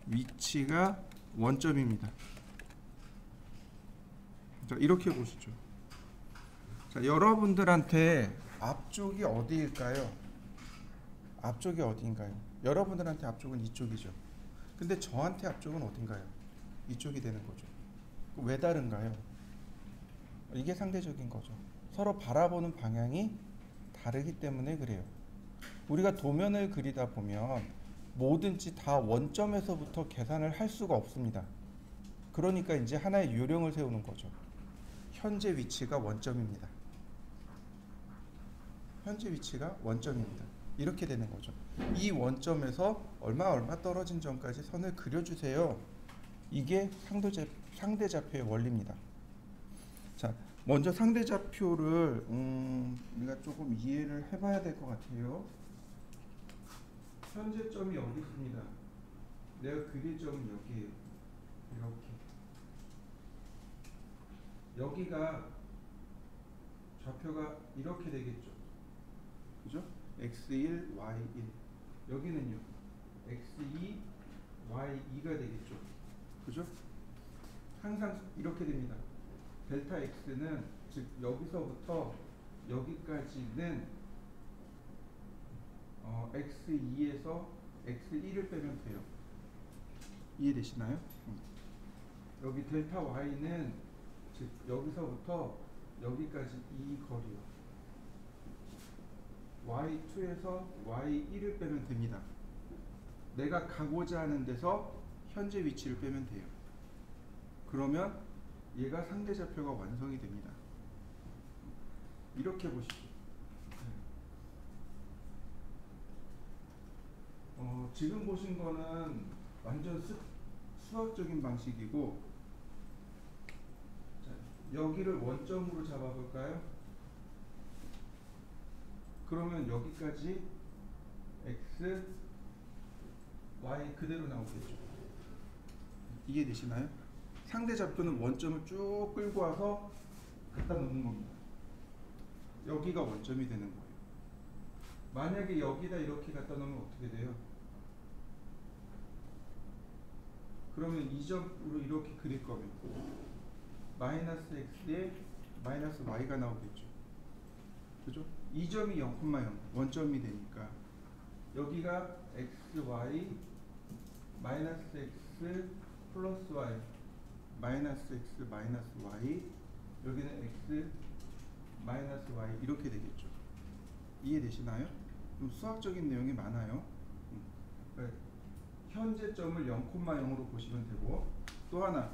위치가 원점입니다. 자, 이렇게 보시죠. 자, 여러분들한테 앞쪽이 어디일까요? 앞쪽이 어디인가요? 여러분들한테 앞쪽은 이쪽이죠. 근데 저한테 앞쪽은 어딘가요? 이쪽이 되는 거죠. 왜 다른가요? 이게 상대적인 거죠. 서로 바라보는 방향이 다르기 때문에 그래요. 우리가 도면을 그리다 보면 뭐든지 다 원점에서부터 계산을 할 수가 없습니다. 그러니까 이제 하나의 요령을 세우는 거죠. 현재 위치가 원점입니다. 현재 위치가 원점입니다. 이렇게 되는 거죠. 이 원점에서 얼마 떨어진 점까지 선을 그려주세요. 이게 상대좌표의 원리입니다. 자, 먼저 상대좌표를 우리가 조금 이해를 해봐야 될 것 같아요. 현재점이 여기 있습니다. 내가 그릴 점은 여기에요. 이렇게. 여기가 좌표가 이렇게 되겠죠. 그죠? x1, y1. 여기는요. x2, y2가 되겠죠. 그죠? 항상 이렇게 됩니다. 델타 x는 즉 여기서부터 여기까지는 x2에서 x1을 빼면 돼요. 이해되시나요? 여기 델타 y는 즉 여기서부터 여기까지 이 거리요. y2에서 y1을 빼면 됩니다. 내가 가고자 하는 데서 현재 위치를 빼면 돼요. 그러면 얘가 상대좌표가 완성이 됩니다. 이렇게 보시죠. 지금 보신 거는 완전 수학적인 방식이고, 자, 여기를 원점으로 잡아볼까요? 그러면 여기까지 x, y 그대로 나오겠죠. 이해되시나요? 상대좌표는 원점을 쭉 끌고 와서 갖다 놓는 겁니다. 여기가 원점이 되는 거예요. 만약에 여기다 이렇게 갖다 놓으면 어떻게 돼요? 그러면 이 점으로 이렇게 그릴 거면 마이너스 x에 마이너스 y가 나오겠죠. 그죠? 이 점이 0,0 원점이 되니까 여기가 xy 마이너스 x 플러스 y 마이너스 x 마이너스 y, 여기는 x 마이너스 y 이렇게 되겠죠. 이해되시나요? 좀 수학적인 내용이 많아요. 그러니까 현재 점을 0,0으로 보시면 되고, 또 하나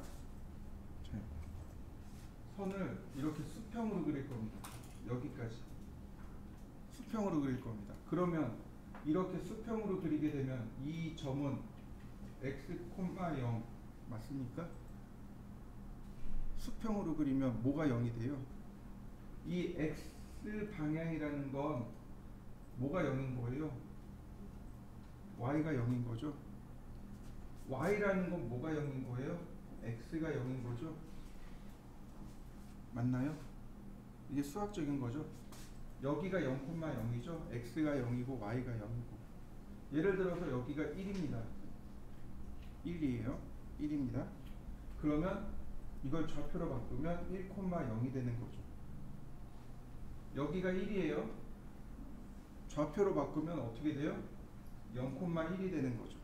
선을 이렇게 수평으로 그릴 겁니다. 여기까지 수평으로 그릴 겁니다. 그러면 이렇게 수평으로 그리게 되면 이 점은 x, 0 맞습니까? 수평으로 그리면 뭐가 0이 돼요? 이 x 방향이라는 건 뭐가 0인 거예요? y가 0인 거죠. y라는 건 뭐가 0인 거예요? x가 0인 거죠. 맞나요? 이게 수학적인 거죠. 여기가 0,0이죠. x가 0이고 y가 0이고. 예를 들어서 여기가 1입니다. 1이에요. 1입니다. 그러면 이걸 좌표로 바꾸면 1,0이 되는 거죠. 여기가 1이에요. 좌표로 바꾸면 어떻게 돼요? 0,1이 되는 거죠.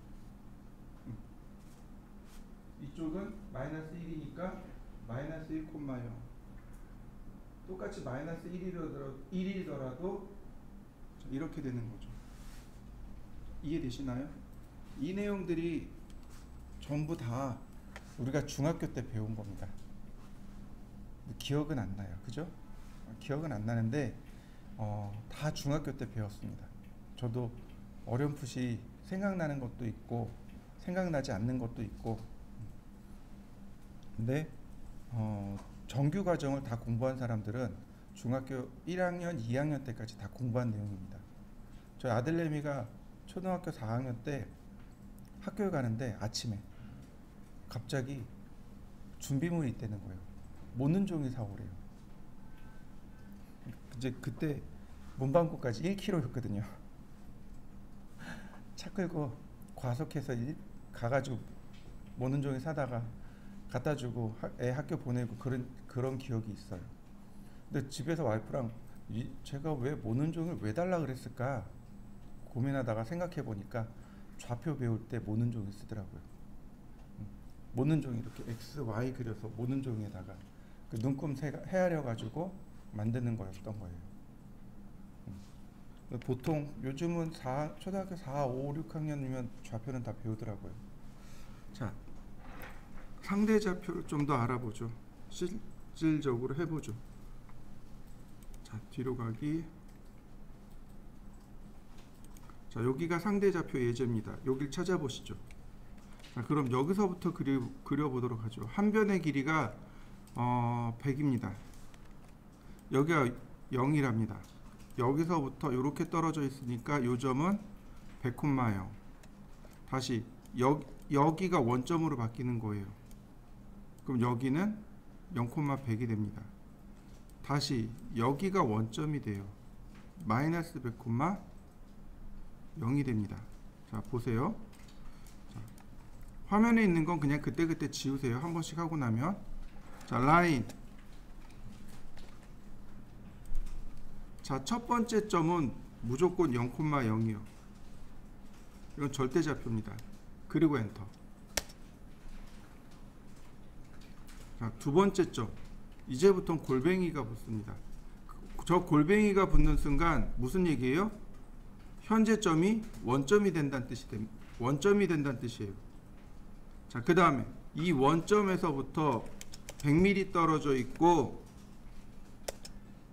이쪽은 마이너스 1이니까 마이너스 1,0. 똑같이 마이너스 1이더라도 이렇게 되는 거죠. 이해되시나요? 이 내용들이 전부 다 우리가 중학교 때 배운 겁니다. 기억은 안 나요. 그죠? 기억은 안 나는데 다 중학교 때 배웠습니다. 저도 어렴풋이 생각나는 것도 있고 생각나지 않는 것도 있고, 근데 정규 과정을 다 공부한 사람들은 중학교 1학년, 2학년 때까지 다 공부한 내용입니다. 저희 아들내미가 초등학교 4학년 때 학교에 가는데 아침에 갑자기 준비물이 있다는 거예요. 모는 종이 사오래요. 이제 그때 문방구까지 1km였거든요. 차 끌고 과속해서 가가지고 모는 종이 사다가 갖다 주고 애 학교 보내고 그런 기억이 있어요. 근데 집에서 와이프랑 제가 왜 모는 종을 왜 달라 그랬을까 고민하다가 생각해 보니까 좌표 배울 때 모는 종이 쓰더라고요. 모는 종이 이렇게 x, y 그려서 모는 종에다가 그 눈금 헤아려 가지고 만드는 거였던 거예요. 보통 요즘은 초등학교 4, 5, 6학년이면 좌표는 다 배우더라고요. 자, 상대 좌표를 좀 더 알아보죠. 실질적으로 해보죠. 자, 뒤로 가기. 자, 여기가 상대 좌표 예제입니다. 여길 찾아보시죠. 자, 그럼 여기서부터 그려보도록 하죠. 한 변의 길이가 100입니다. 여기가 0이랍니다. 여기서부터 이렇게 떨어져 있으니까 이 점은 100,0. 다시 여기가 원점으로 바뀌는 거예요. 그럼 여기는 0,100이 됩니다. 다시 여기가 원점이 돼요. 마이너스 100,0이 됩니다. 자, 보세요. 자, 화면에 있는 건 그냥 그때그때 지우세요. 한 번씩 하고 나면. 자, 라인. 자, 첫 번째 점은 무조건 0,0이요. 이건 절대좌표입니다. 그리고 엔터. 자, 두 번째 점. 이제부터는 골뱅이가 붙습니다. 저 골뱅이가 붙는 순간 무슨 얘기예요? 현재 점이 원점이 된다는 뜻이에요. 자, 그 다음에 이 원점에서부터 100mm 떨어져 있고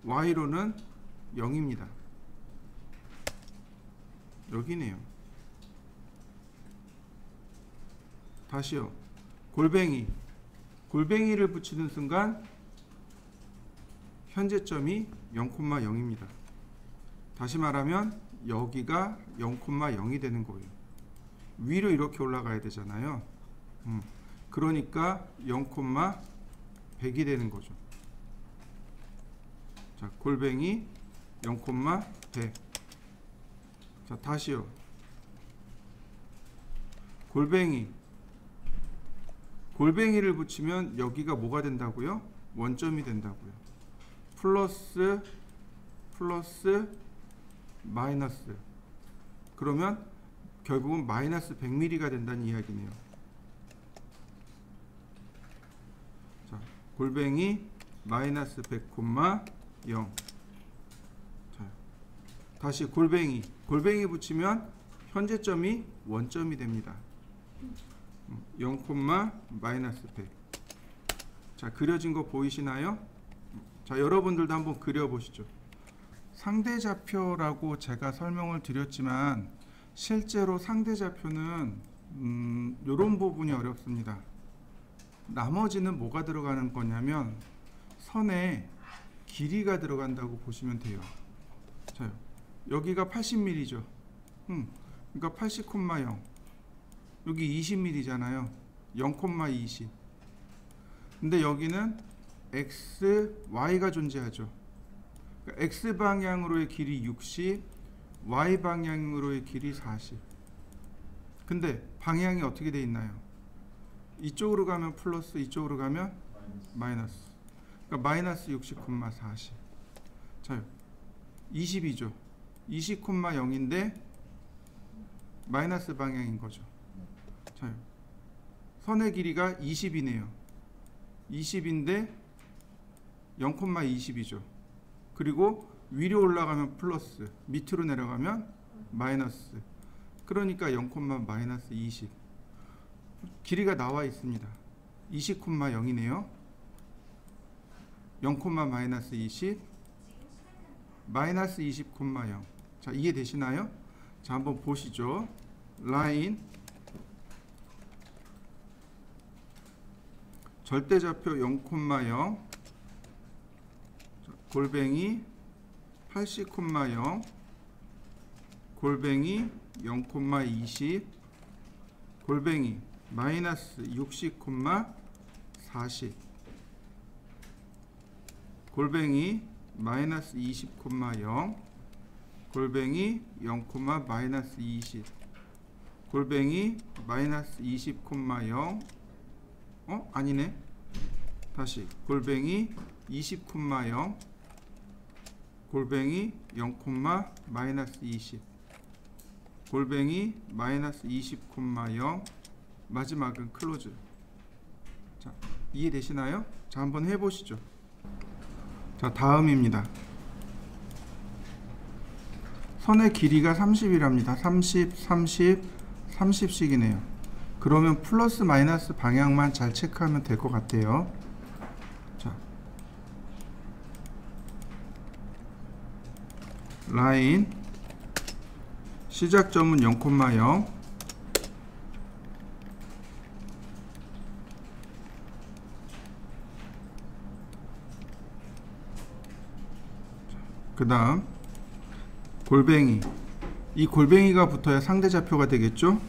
Y로는 0입니다. 여기네요. 다시요. 골뱅이를 붙이는 순간 현재점이 0,0입니다. 다시 말하면 여기가 0,0이 되는 거예요. 위로 이렇게 올라가야 되잖아요. 그러니까 0,100이 되는 거죠. 자, 골뱅이 0,100. 자, 다시요. 골뱅이를 붙이면 여기가 뭐가 된다고요? 원점이 된다고요. 플러스 마이너스. 그러면 결국은 마이너스 100mm가 된다는 이야기네요. 자, 골뱅이 마이너스 100,0. 자, 다시 골뱅이 붙이면 현재점이 원점이 됩니다. 0, 마이너스 100. 자, 그려진 거 보이시나요? 자, 여러분들도 한번 그려보시죠. 상대좌표라고 제가 설명을 드렸지만 실제로 상대좌표는 이런 부분이 어렵습니다. 나머지는 뭐가 들어가는 거냐면 선에 길이가 들어간다고 보시면 돼요. 자, 여기가 80mm죠. 그러니까 80,0. 여기 20mm잖아요. 0,20. 근데 여기는 x, y가 존재하죠. 그러니까 x 방향으로의 길이 60, y 방향으로의 길이 40. 근데 방향이 어떻게 돼 있나요? 이쪽으로 가면 플러스, 이쪽으로 가면 마이너스. 그러니까 마이너스 60,40. 자, 20이죠. 20,0인데 마이너스 방향인 거죠. 자, 선의 길이가 20이네요. 20인데 0,20이죠. 그리고 위로 올라가면 플러스, 밑으로 내려가면 마이너스. 그러니까 0,-20. 길이가 나와 있습니다. 20,0이네요. 0,-20, 마이너스 20,0. 자, 이해되시나요? 자, 한번 보시죠. 라인 절대좌표 0,0, 골뱅이 80,0, 골뱅이 0,20, 골뱅이 마이너스 60,40, 골뱅이 마이너스 20,0, 골뱅이 0,-20, 골뱅이 마이너스 20,0. 아니네. 다시 골뱅이 20,0, 골뱅이 0,-20, 골뱅이 마이너스 20,0, 마지막은 클로즈. 자, 이해되시나요? 자, 한번 해보시죠. 자, 다음입니다. 선의 길이가 30이랍니다. 30, 30, 30씩이네요. 그러면 플러스 마이너스 방향만 잘 체크하면 될 것 같아요. 자, 라인 시작점은 0,0, 그 다음 골뱅이, 이 골뱅이가 붙어야 상대좌표가 되겠죠.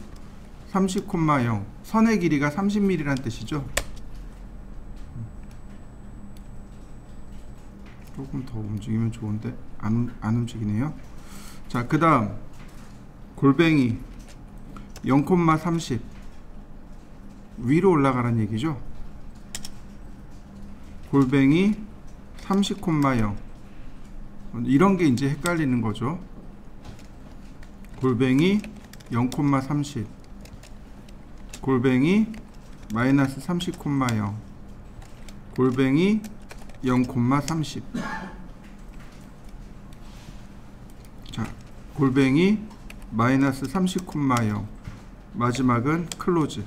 30,0, 선의 길이가 30mm란 뜻이죠. 조금 더 움직이면 좋은데 안 움직이네요. 자, 그 다음 골뱅이 0,30, 위로 올라가란 얘기죠. 골뱅이 30,0, 이런 게 이제 헷갈리는 거죠. 골뱅이 0,30 골뱅이 마이너스 30,0 골뱅이 0,30 자, 골뱅이 마이너스 30,0 마지막은 클로즈.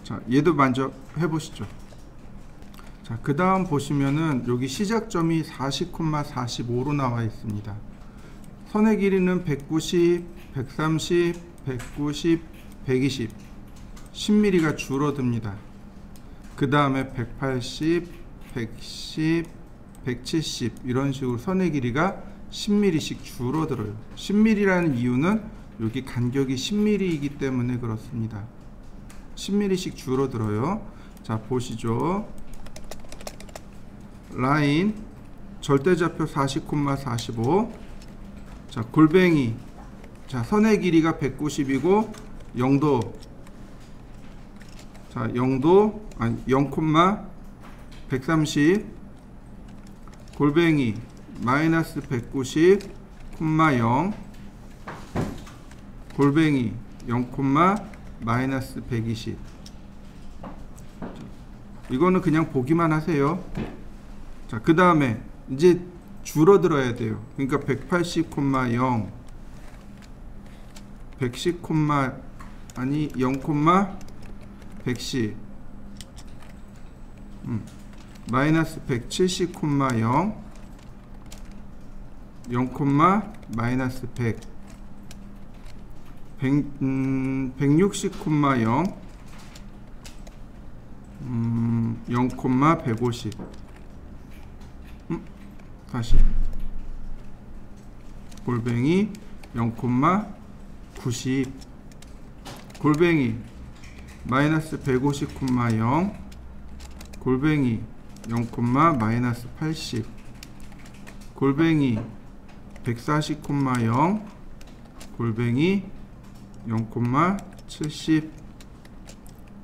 자, 얘도 먼저 해보시죠. 자, 그 다음 보시면은 여기 시작점이 40,45로 나와 있습니다. 선의 길이는 190, 130, 190, 120 10mm가 줄어듭니다. 그 다음에 180, 110, 170 이런 식으로 선의 길이가 10mm씩 줄어들어요. 10mm라는 이유는 여기 간격이 10mm이기 때문에 그렇습니다. 10mm씩 줄어들어요. 자, 보시죠. 라인 절대좌표 40,45 자, 골뱅이 자, 선의 길이가 190이고 0도 자, 0도 아니 0,130 골뱅이 마이너스 190, 0 골뱅이 0, 마이너스 120 이거는 그냥 보기만 하세요. 자, 그 다음에 이제 줄어들어야 돼요. 그러니까 180,0 110, 아니 0, 110 마이너스 170,0 0, 마이너스 100 160,0 0, 150 다시 골뱅이 0,90 골뱅이 마이너스 150,0 골뱅이 0, 마이너스 80 골뱅이 140,0 골뱅이 0,70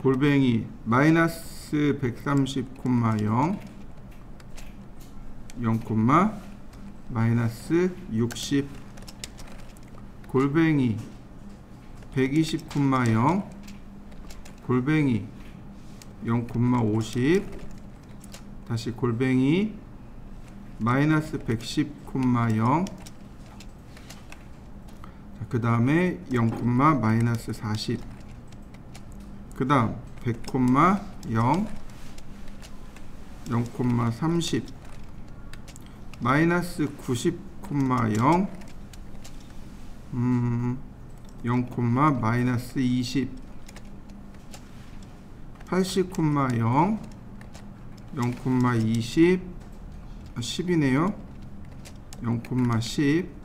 골뱅이 마이너스 130,0 0, 마이너스 60 골뱅이 120,0 골뱅이 0,50 다시 골뱅이 마이너스 110,0 그 다음에 0, 마이너스 40 그 다음 100,0 0,30 마이너스 90,0 0, 마이너스 20 80,0 0, 20 10이네요 0, 10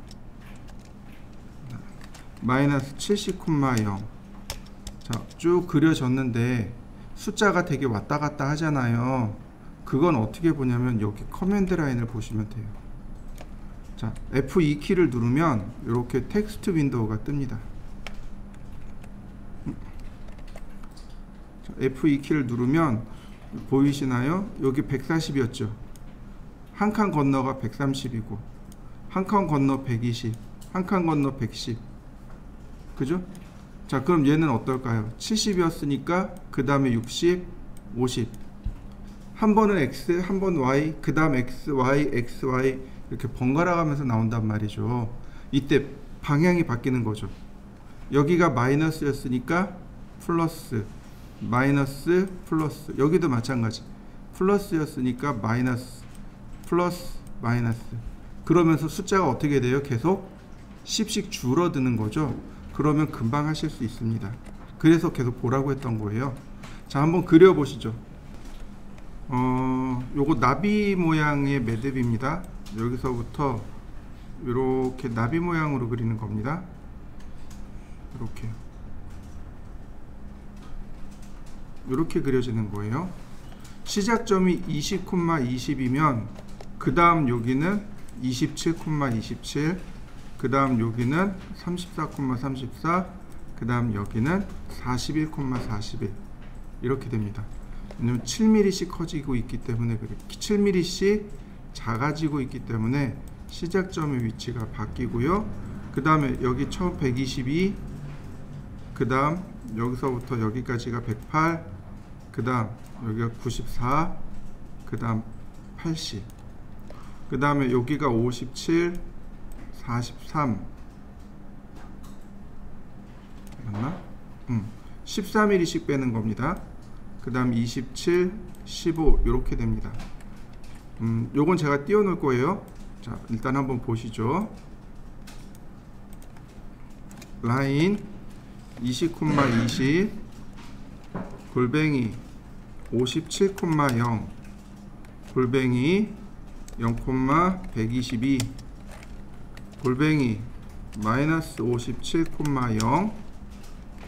마이너스 70,0 자, 쭉 그려졌는데 숫자가 되게 왔다 갔다 하잖아요. 그건 어떻게 보냐면 여기 커맨드 라인을 보시면 돼요. 자, F2 키를 누르면 이렇게 텍스트 윈도우가 뜹니다. 자, F2 키를 누르면 보이시나요? 여기 140이었죠. 한 칸 건너가 130이고 한 칸 건너 120 한 칸 건너 110 그죠? 자, 그럼 얘는 어떨까요? 70이었으니까 그 다음에 60, 50 한 번은 X, 한 번 Y, 그 다음 X, Y, X, Y 이렇게 번갈아 가면서 나온단 말이죠. 이때 방향이 바뀌는 거죠. 여기가 마이너스였으니까 플러스, 마이너스, 플러스 여기도 마찬가지 플러스였으니까 마이너스, 플러스, 마이너스 그러면서 숫자가 어떻게 돼요? 계속 10씩 줄어드는 거죠. 그러면 금방 하실 수 있습니다. 그래서 계속 보라고 했던 거예요. 자, 한번 그려보시죠. 요거 나비 모양의 매듭입니다. 여기서부터 이렇게 나비 모양으로 그리는 겁니다. 이렇게 그려지는 거예요. 시작점이 20,20이면 그 다음 여기는 27,27 그 다음 여기는 34,34 그 다음 여기는 41,41 이렇게 됩니다. 왜냐면 7mm씩 커지고 있기 때문에 그래. 7mm씩 작아지고 있기 때문에 시작점의 위치가 바뀌고요. 그 다음에 여기 처음 122 그 다음 여기서부터 여기까지가 108, 그 다음 여기가 94, 그 다음 80, 그 다음에 여기가 57, 43 맞나? 13mm씩 빼는 겁니다. 그 다음 27, 15 이렇게 됩니다. 요건 제가 띄워 놓을 거예요. 자, 일단 한번 보시죠. 라인 20,20 골뱅이 57,0 골뱅이 0,122 골뱅이 마이너스 57,0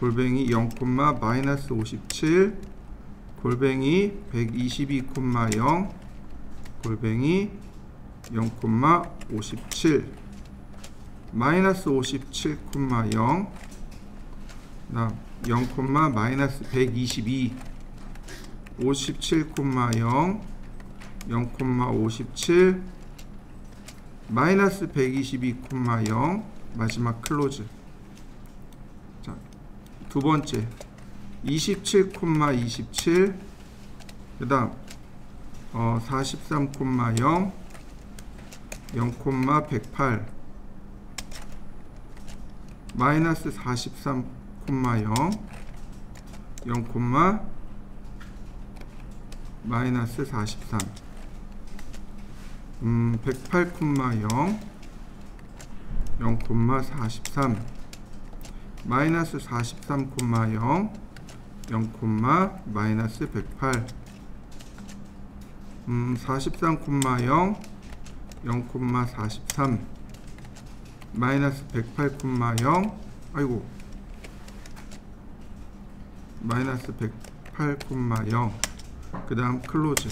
골뱅이 0,-57 골뱅이 122,0 골뱅이 0,57 마이너스 57,0 다음 0,-122 57,0 0,57 마이너스 122,0 마지막 클로즈. 자, 두 번째 27,27 그 다음 43,0 0,108 마이너스 43,0 0, 마이너스 43 108,0 0,43 마이너스 43,0 0, 마이너스 108 43,0 0,43 마이너스 108,0 아이고 마이너스 108,0 그 다음 클로즈.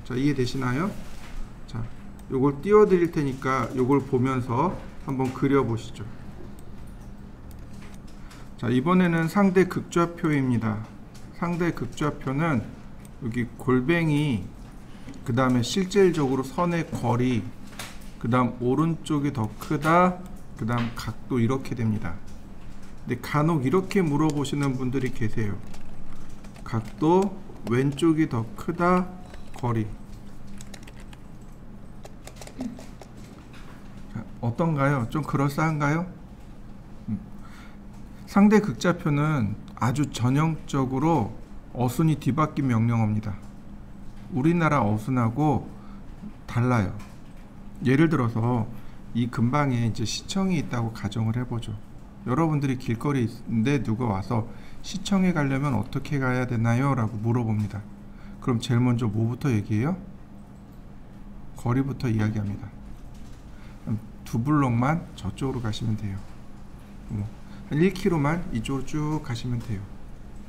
자, 이해되시나요? 자, 요걸 띄워 드릴 테니까 요걸 보면서 한번 그려 보시죠. 자, 이번에는 상대 극좌표입니다. 상대 극좌표는 여기 골뱅이 그 다음에 실질적으로 선의 거리 그 다음 오른쪽이 더 크다 그 다음 각도 이렇게 됩니다. 근데 간혹 이렇게 물어보시는 분들이 계세요. 각도 왼쪽이 더 크다 거리. 자, 어떤가요? 좀 그럴싸한가요? 상대 극좌표는 아주 전형적으로 어순이 뒤바뀐 명령어입니다. 우리나라 어순하고 달라요. 예를 들어서 이 근방에 이제 시청이 있다고 가정을 해보죠. 여러분들이 길거리에 있는데 누가 와서 시청에 가려면 어떻게 가야 되나요? 라고 물어봅니다. 그럼 제일 먼저 뭐부터 얘기해요? 거리부터 이야기합니다. 두 블록만 저쪽으로 가시면 돼요. 1km만 이쪽으로 쭉 가시면 돼요.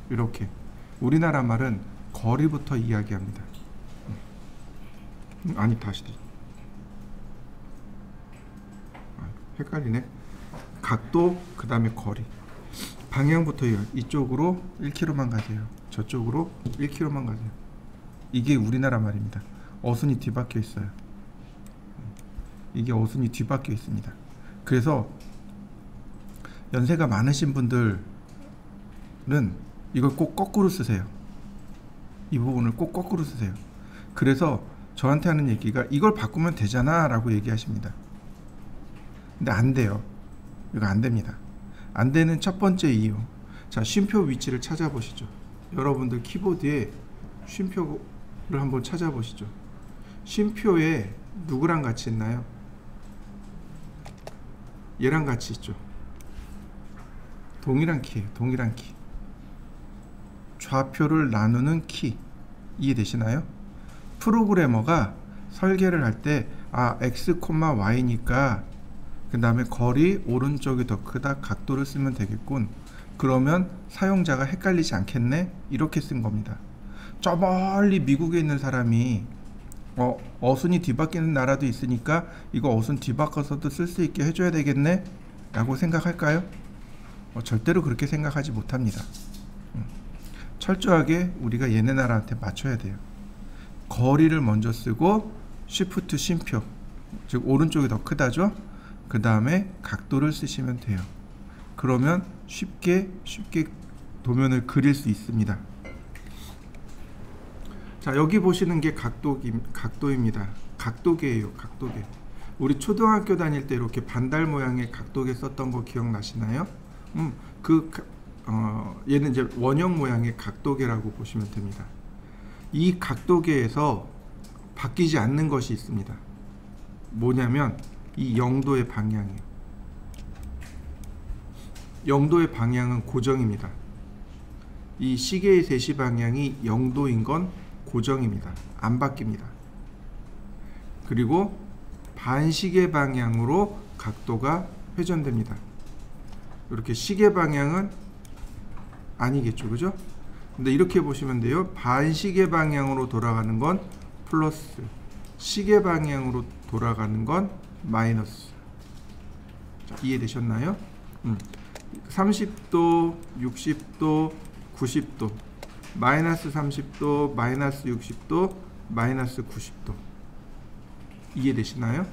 이렇게 우리나라 말은 거리부터 이야기합니다. 아니 다시 헷갈리네. 각도 그 다음에 거리 방향부터요. 이쪽으로 1km만 가세요. 저쪽으로 1km만 가세요. 이게 우리나라 말입니다. 어순이 뒤바뀌어 있어요. 이게 어순이 뒤바뀌어 있습니다. 그래서 연세가 많으신 분들은 이걸 꼭 거꾸로 쓰세요. 이 부분을 꼭 거꾸로 쓰세요. 그래서 저한테 하는 얘기가 이걸 바꾸면 되잖아 라고 얘기하십니다. 근데 안 돼요. 이거 안 됩니다. 안 되는 첫 번째 이유. 자, 쉼표 위치를 찾아보시죠. 여러분들 키보드에 쉼표를 한번 찾아보시죠. 쉼표에 누구랑 같이 있나요? 얘랑 같이 있죠. 동일한 키예요. 동일한 키. 좌표를 나누는 키. 이해되시나요? 프로그래머가 설계를 할 때 x, y니까 그 다음에 거리 오른쪽이 더 크다 각도를 쓰면 되겠군. 그러면 사용자가 헷갈리지 않겠네? 이렇게 쓴 겁니다. 저 멀리 미국에 있는 사람이 어순이 뒤바뀌는 나라도 있으니까 이거 어순 뒤바꿔서도 쓸 수 있게 해줘야 되겠네? 라고 생각할까요? 절대로 그렇게 생각하지 못합니다. 철저하게 우리가 얘네 나라한테 맞춰야 돼요. 거리를 먼저 쓰고 Shift 쉼표, 즉 오른쪽이 더 크다죠? 그 다음에 각도를 쓰시면 돼요. 그러면 쉽게 도면을 그릴 수 있습니다. 자, 여기 보시는 게 각도입니다. 각도계예요. 각도계. 우리 초등학교 다닐 때 이렇게 반달 모양의 각도계 썼던 거 기억나시나요? 얘는 이제 원형 모양의 각도계라고 보시면 됩니다. 이 각도계에서 바뀌지 않는 것이 있습니다. 뭐냐면 이 0도의 방향이에요. 0도의 방향은 고정입니다. 이 시계의 세시 방향이 0도인 건 고정입니다. 안 바뀝니다. 그리고 반시계 방향으로 각도가 회전됩니다. 이렇게 시계 방향은 아니겠죠, 그죠? 근데 이렇게 보시면 돼요. 반시계 방향으로 돌아가는 건 플러스, 시계 방향으로 돌아가는 건 마이너스. 자, 이해되셨나요? 30도, 60도, 90도, 마이너스 30도, 마이너스 60도, 마이너스 90도. 이해되시나요?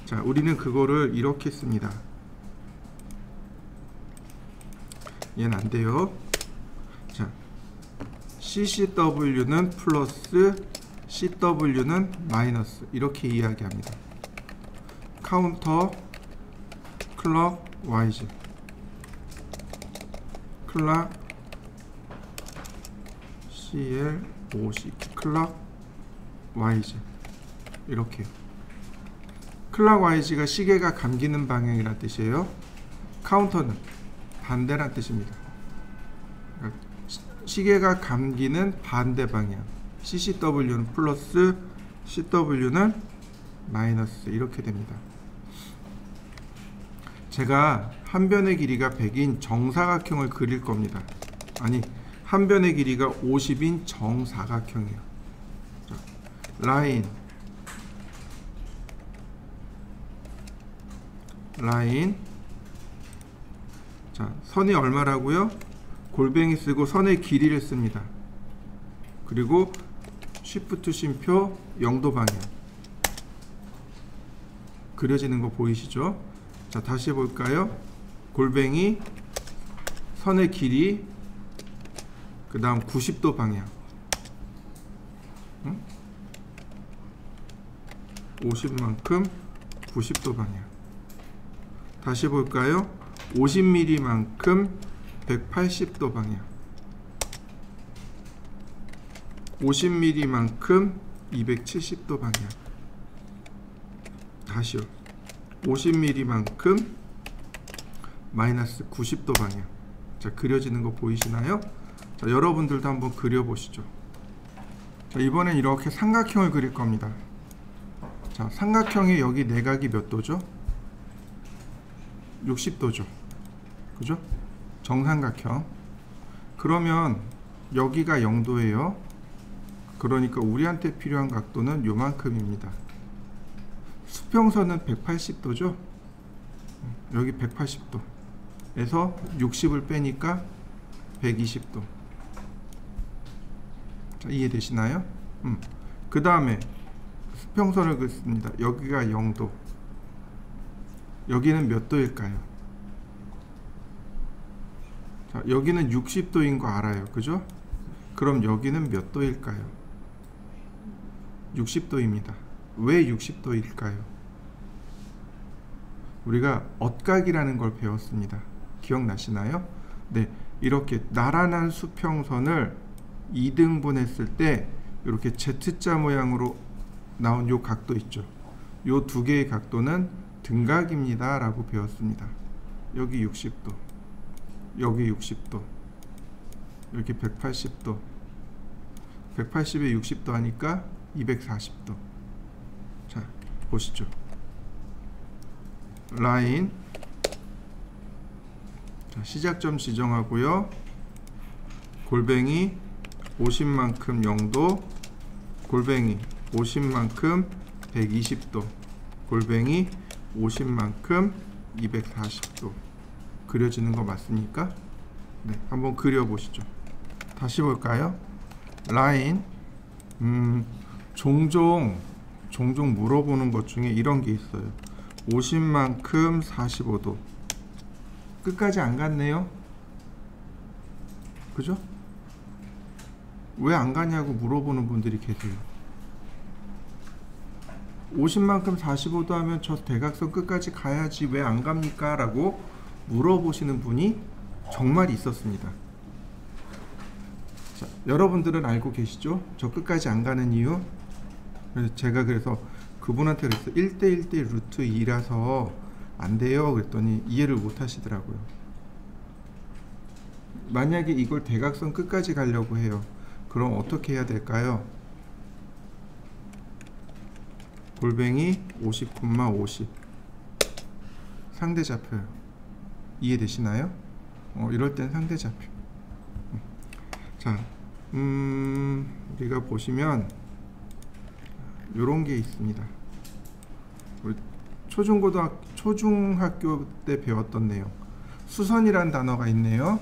자, 우리는 그거를 이렇게 씁니다. 얘는 안 돼요. 자, CCW는 플러스, CW는 마이너스. 이렇게 이야기합니다. 카운터 클럭 와이즈, 클락 CL50, 클락 와이즈. 이렇게. 클락 와이즈가 시계가 감기는 방향이란 뜻이에요. 카운터는 반대란 뜻입니다. 그러니까 시계가 감기는 반대 방향. CCW는 플러스, CW는 마이너스. 이렇게 됩니다. 제가 한 변의 길이가 100인 정사각형을 그릴 겁니다. 아니, 한 변의 길이가 50인 정사각형이에요. 자, 라인. 자, 선이 얼마라고요? 골뱅이 쓰고 선의 길이를 씁니다. 그리고 쉬프트 쉼표 0도 방향. 그려지는 거 보이시죠? 자, 다시 해볼까요? 골뱅이, 선의 길이, 그 다음 90도 방향. 50만큼 90도 방향. 다시 볼까요? 50mm만큼 180도 방향. 50mm만큼 270도 방향. 다시요. 50mm만큼 마이너스 90도 방향. 자, 그려지는 거 보이시나요? 자, 여러분들도 한번 그려보시죠. 자, 이번엔 이렇게 삼각형을 그릴 겁니다. 자, 삼각형의 여기 내각이 몇 도죠? 60도죠. 그죠? 정삼각형. 그러면 여기가 0도예요. 그러니까 우리한테 필요한 각도는 요만큼입니다. 수평선은 180도죠. 여기 180도 에서 60을 빼니까 120도. 자, 이해되시나요? 그 다음에 수평선을 긋습니다. 여기가 0도. 여기는 몇 도일까요? 자, 여기는 60도인 거 알아요. 그죠? 그럼 여기는 몇 도일까요? 60도입니다. 왜 60도일까요? 우리가 엇각이라는 걸 배웠습니다. 기억나시나요? 네, 이렇게 나란한 수평선을 2등분 했을 때 이렇게 Z자 모양으로 나온 요 각도 있죠. 요 두 개의 각도는 등각입니다 라고 배웠습니다. 여기 60도, 여기 60도, 여기 180도, 180에 60도 하니까 240도. 자, 보시죠. 라인. 자, 시작점 지정하고요. 골뱅이 50만큼 0도, 골뱅이 50만큼 120도, 골뱅이 50만큼 240도. 그려지는 거 맞습니까? 네, 한번 그려보시죠. 다시 볼까요? 라인. 종종 물어보는 것 중에 이런 게 있어요. 50만큼 45도, 끝까지 안 갔네요. 그죠? 왜 안 가냐고 물어보는 분들이 계세요. 50만큼 45도 하면 저 대각선 끝까지 가야지 왜 안 갑니까? 라고 물어보시는 분이 정말 있었습니다. 자, 여러분들은 알고 계시죠? 저 끝까지 안 가는 이유? 제가 그래서 그분한테 그랬어요. 1대1대 루트 2라서 안 돼요. 그랬더니 이해를 못 하시더라고요. 만약에 이걸 대각선 끝까지 가려고 해요. 그럼 어떻게 해야 될까요? 골뱅이 50, 50 상대좌표요. 이해되시나요? 이럴 땐 상대좌표. 자, 우리가 보시면 요런 게 있습니다. 우리 초중학교 때 배웠던 내용. 수선이란 단어가 있네요.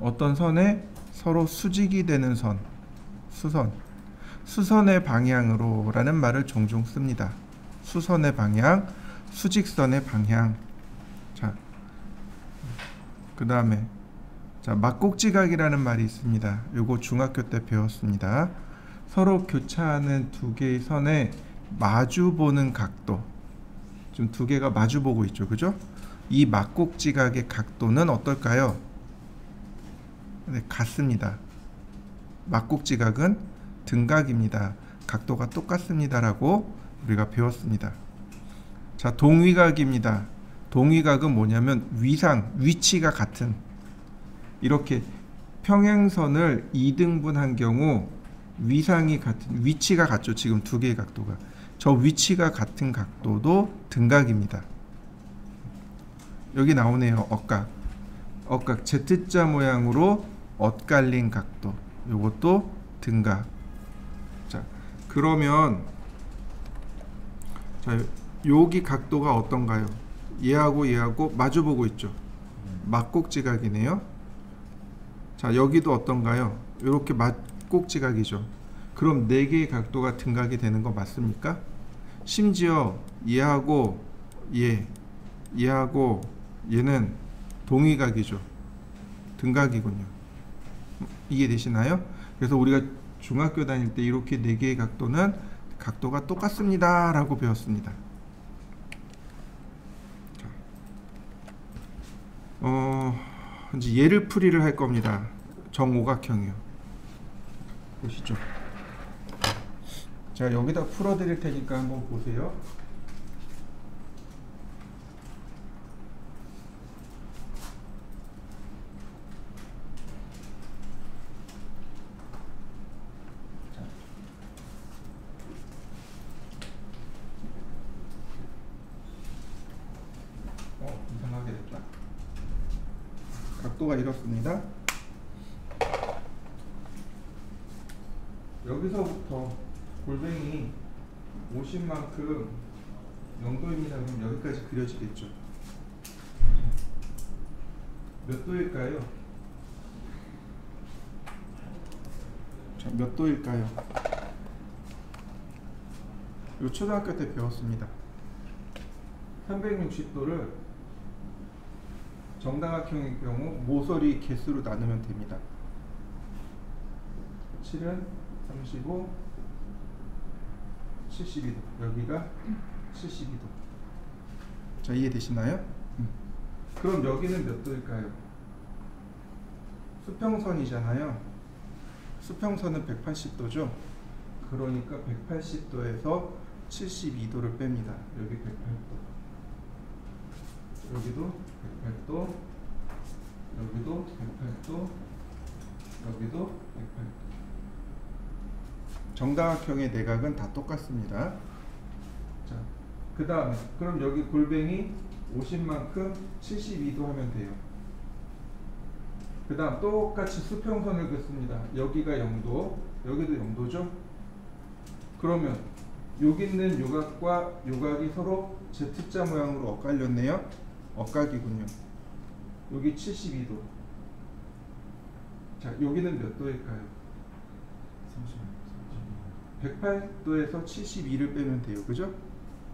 어떤 선에 서로 수직이 되는 선, 수선. 수선의 방향으로 라는 말을 종종 씁니다. 수선의 방향, 수직선의 방향. 자, 그 다음에 자, 막곡지각이라는 말이 있습니다. 요거 중학교 때 배웠습니다. 서로 교차하는 두 개의 선에 마주보는 각도. 지금 두 개가 마주보고 있죠. 그죠? 이 막곡지각의 각도는 어떨까요? 네, 같습니다. 막곡지각은 등각입니다. 각도가 똑같습니다. 라고 우리가 배웠습니다. 자, 동위각입니다. 동위각은 뭐냐면 위치가 같은, 이렇게 평행선을 2등분한 경우 위상이 같은, 위치가 같죠. 지금 두 개의 각도가. 저 위치가 같은 각도도 등각입니다. 여기 나오네요. 억각 Z자 모양으로 엇갈린 각도. 요것도 등각. 자, 그러면 자, 여기 각도가 어떤가요? 얘하고 마주보고 있죠. 막곡지각이네요. 자, 여기도 어떤가요? 이렇게 막곡지각이죠. 그럼 4개의 각도가 등각이 되는 거 맞습니까? 심지어 얘하고 얘하고 얘는 동위각이죠. 등각이군요. 이해되시나요? 그래서 우리가 중학교 다닐 때 이렇게 4개의 각도는 각도가 똑같습니다 라고 배웠습니다. 이제 얘를 풀이를 할 겁니다. 정오각형이요. 보시죠. 제가 여기다 풀어 드릴 테니까 한번 보세요. 이상하게 됐다. 각도가 이렇습니다. 여기서부터 골뱅이 50만큼 0도입니다. 그럼 여기까지 그려지겠죠. 몇 도일까요? 자, 몇 도일까요? 요 초등학교 때 배웠습니다. 360도를 정다각형의 경우 모서리 개수로 나누면 됩니다. 7은 35, 72도. 여기가 72도. 자, 이해되시나요? 그럼 여기는 몇 도일까요? 수평선이잖아요. 수평선은 180도죠. 그러니까 180도에서 72도를 뺍니다. 여기 108도. 여기도 108도. 여기도 108도. 여기도 108도. 정다각형의 내각은 다 똑같습니다. 자, 그 다음에 그럼 여기 골뱅이 50만큼 72도 하면 돼요. 그 다음 똑같이 수평선을 긋습니다. 여기가 0도, 여기도 0도죠. 그러면 여기 있는 요각과 요각이 서로 Z자 모양으로 엇갈렸네요. 엇각이군요. 여기 72도. 자, 여기는 몇 도일까요? 108도에서 72를 빼면 돼요. 그죠?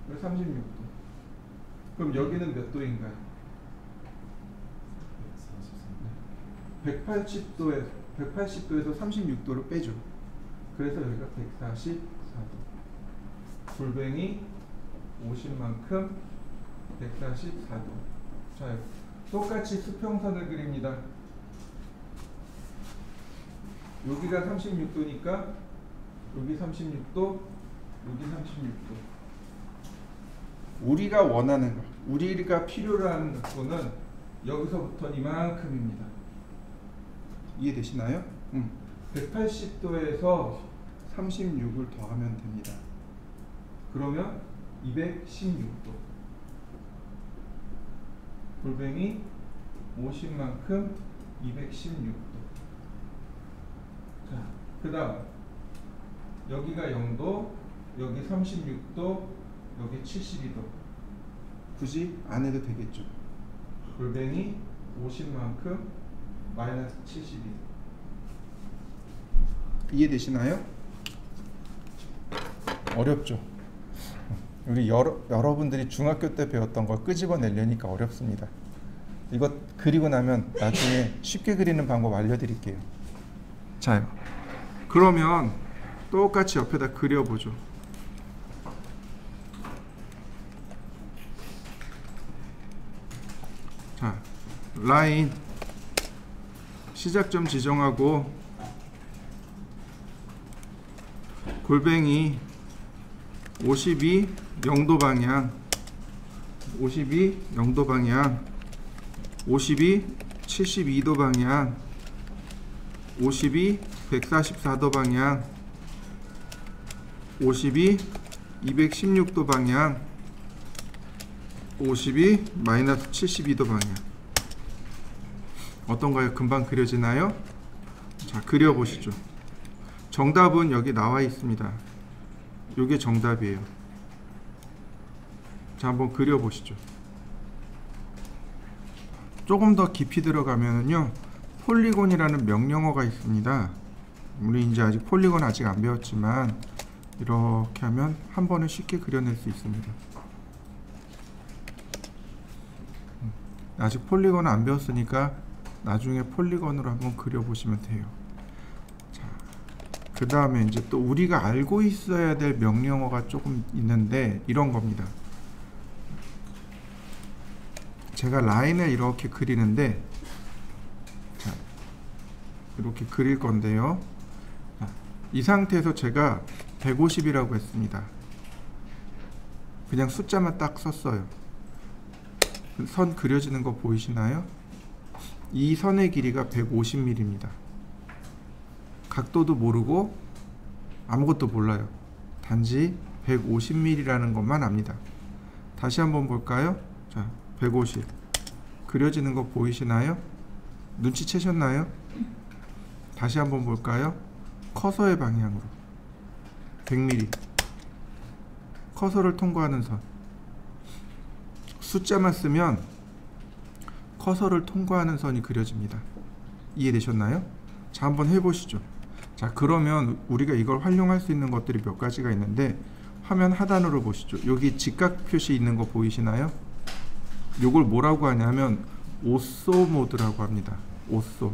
36도. 그럼 여기는 몇 도인가요? 180도에서 36도를 빼죠. 그래서 여기가 144도. 골뱅이 50만큼 144도. 자, 똑같이 수평선을 그립니다. 여기가 36도니까 여기 36도, 여기 36도. 우리가 원하는 것, 우리가 필요로 하는 각도는 여기서부터 이만큼입니다. 이해되시나요? 180도에서 36을 더하면 됩니다. 그러면 216도. 골뱅이 50만큼 216도. 자, 그 다음 여기가 0도, 여기 36도, 여기 72도. 굳이 안 해도 되겠죠. 골뱅이 50만큼 마이너스 72도. 이해되시나요? 어렵죠? 우리 여러분들이 중학교 때 배웠던 걸 끄집어내려니까 어렵습니다. 이거 그리고 나면 나중에 쉽게 그리는 방법 알려드릴게요. 자요. 그러면 똑같이 옆에다 그려보죠. 자, 라인 시작점 지정하고 골뱅이 52 0도 방향, 52 0도 방향, 52 72도 방향, 52 144도 방향, 52 216도 방향, 52 마이너스 72도 방향. 어떤가요? 금방 그려지나요? 자, 그려보시죠. 정답은 여기 나와 있습니다. 이게 정답이에요. 자, 한번 그려보시죠. 조금 더 깊이 들어가면요, 폴리곤이라는 명령어가 있습니다. 우리 이제 아직 폴리곤 아직 안 배웠지만 이렇게 하면 한 번에 쉽게 그려낼 수 있습니다. 아직 폴리곤 안 배웠으니까 나중에 폴리곤으로 한번 그려보시면 돼요. 자, 그 다음에 이제 또 우리가 알고 있어야 될 명령어가 조금 있는데 이런 겁니다. 제가 라인을 이렇게 그리는데, 자, 이렇게 그릴 건데요. 자, 이 상태에서 제가 150이라고 했습니다. 그냥 숫자만 딱 썼어요. 선 그려지는 거 보이시나요? 이 선의 길이가 150mm입니다. 각도도 모르고 아무것도 몰라요. 단지 150mm라는 것만 압니다. 다시 한번 볼까요? 자, 150 그려지는 거 보이시나요? 눈치채셨나요? 다시 한번 볼까요? 커서의 방향으로 100mm 커서를 통과하는 선. 숫자만 쓰면 커서를 통과하는 선이 그려집니다. 이해되셨나요? 자, 한번 해보시죠. 자, 그러면 우리가 이걸 활용할 수 있는 것들이 몇 가지가 있는데, 화면 하단으로 보시죠. 여기 직각 표시 있는 거 보이시나요? 요걸 뭐라고 하냐면 오쏘 모드라고 합니다. 오쏘.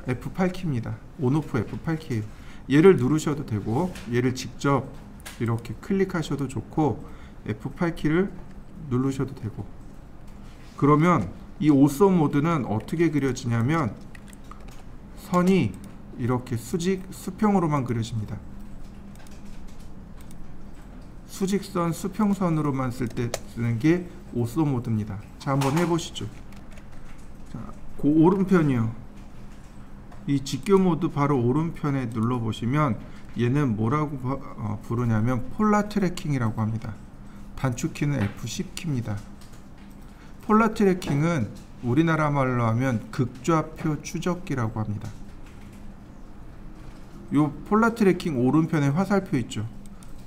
F8키입니다. 온오프 F8키예요. 얘를 누르셔도 되고 얘를 직접 이렇게 클릭하셔도 좋고 F8키를 누르셔도 되고. 그러면 이 오쏘 모드는 어떻게 그려지냐면 선이 이렇게 수평으로만 그려집니다. 수직선, 수평선으로만 쓸 때 쓰는 게 오쏘 모드입니다. 자, 한번 해보시죠. 자, 그 오른편이요. 이 직교 모드 바로 오른편에 눌러보시면 얘는 뭐라고 부르냐면 폴라 트래킹이라고 합니다. 단축키는 F10키입니다. 폴라 트래킹은 우리나라 말로 하면 극좌표 추적기라고 합니다. 요 폴라 트래킹 오른편에 화살표 있죠.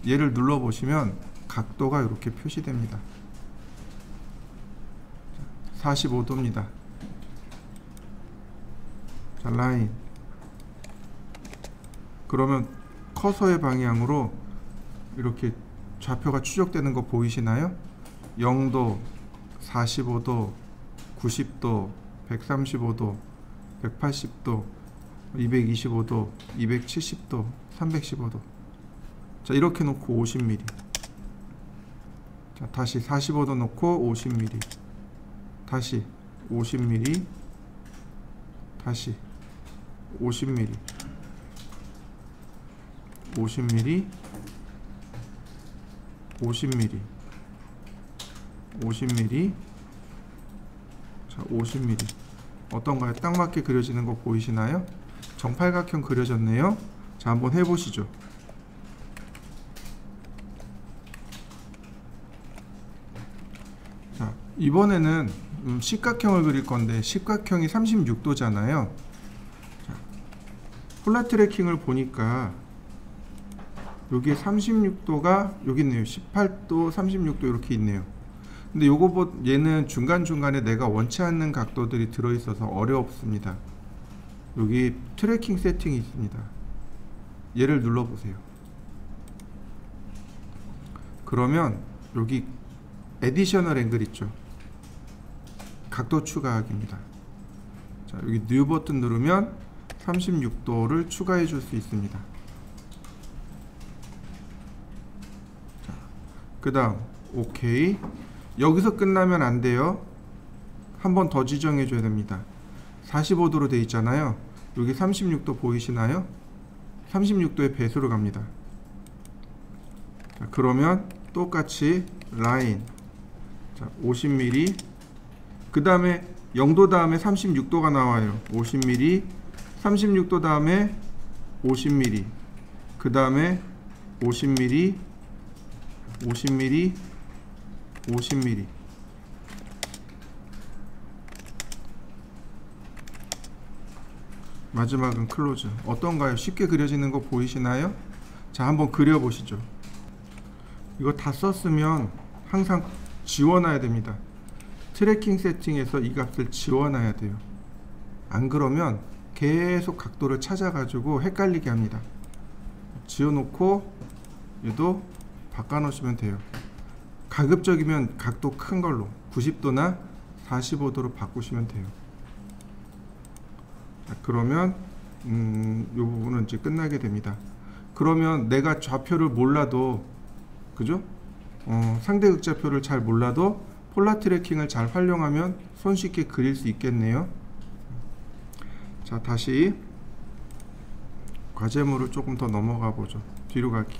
얘를 눌러보시면 각도가 이렇게 표시됩니다. 45도입니다. 자, 라인. 그러면 커서의 방향으로 이렇게 좌표가 추적되는 거 보이시나요? 0도, 45도, 90도, 135도, 180도, 225도, 270도, 315도. 자, 이렇게 놓고 50mm. 자, 다시 45도 놓고 50mm. 다시 50mm. 다시 50mm. 50mm. 50mm. 50mm. 자, 50mm. 어떤가요? 딱 맞게 그려지는 거 보이시나요? 정팔각형 그려졌네요. 자, 한번 해보시죠. 자, 이번에는 십각형을 그릴 건데 십각형이 36도잖아요. 자, 폴라 트래킹을 보니까 여기에 36도가 여기 있네요. 18도, 36도 이렇게 있네요. 근데 요거 얘는 중간중간에 내가 원치 않는 각도들이 들어있어서 어렵습니다. 여기 트래킹 세팅이 있습니다. 얘를 눌러보세요. 그러면 여기 에디셔널 앵글 있죠. 각도 추가하기입니다. 자, 여기 뉴 버튼 누르면 36도를 추가해 줄 수 있습니다. 자, 그 다음 오케이. 여기서 끝나면 안 돼요. 한 번 더 지정해 줘야 됩니다. 45도로 돼 있잖아요. 여기 36도 보이시나요? 36도의 배수로 갑니다. 자, 그러면 똑같이 라인, 자, 50mm, 그 다음에 0도 다음에 36도가 나와요. 50mm, 36도 다음에 50mm, 그 다음에 50mm, 50mm, 50mm. 마지막은 클로즈. 어떤가요? 쉽게 그려지는 거 보이시나요? 자, 한번 그려보시죠. 이거 다 썼으면 항상 지워놔야 됩니다. 트래킹 세팅에서 이 값을 지워놔야 돼요. 안 그러면 계속 각도를 찾아가지고 헷갈리게 합니다. 지워놓고 얘도 바꿔놓으시면 돼요. 가급적이면 각도 큰 걸로 90도나 45도로 바꾸시면 돼요. 자, 그러면 이 부분은 이제 끝나게 됩니다. 그러면 내가 좌표를 몰라도, 그죠? 상대 극좌표를 잘 몰라도 폴라 트래킹을 잘 활용하면 손쉽게 그릴 수 있겠네요. 자, 다시 과제물을 조금 더 넘어가 보죠. 뒤로 가기.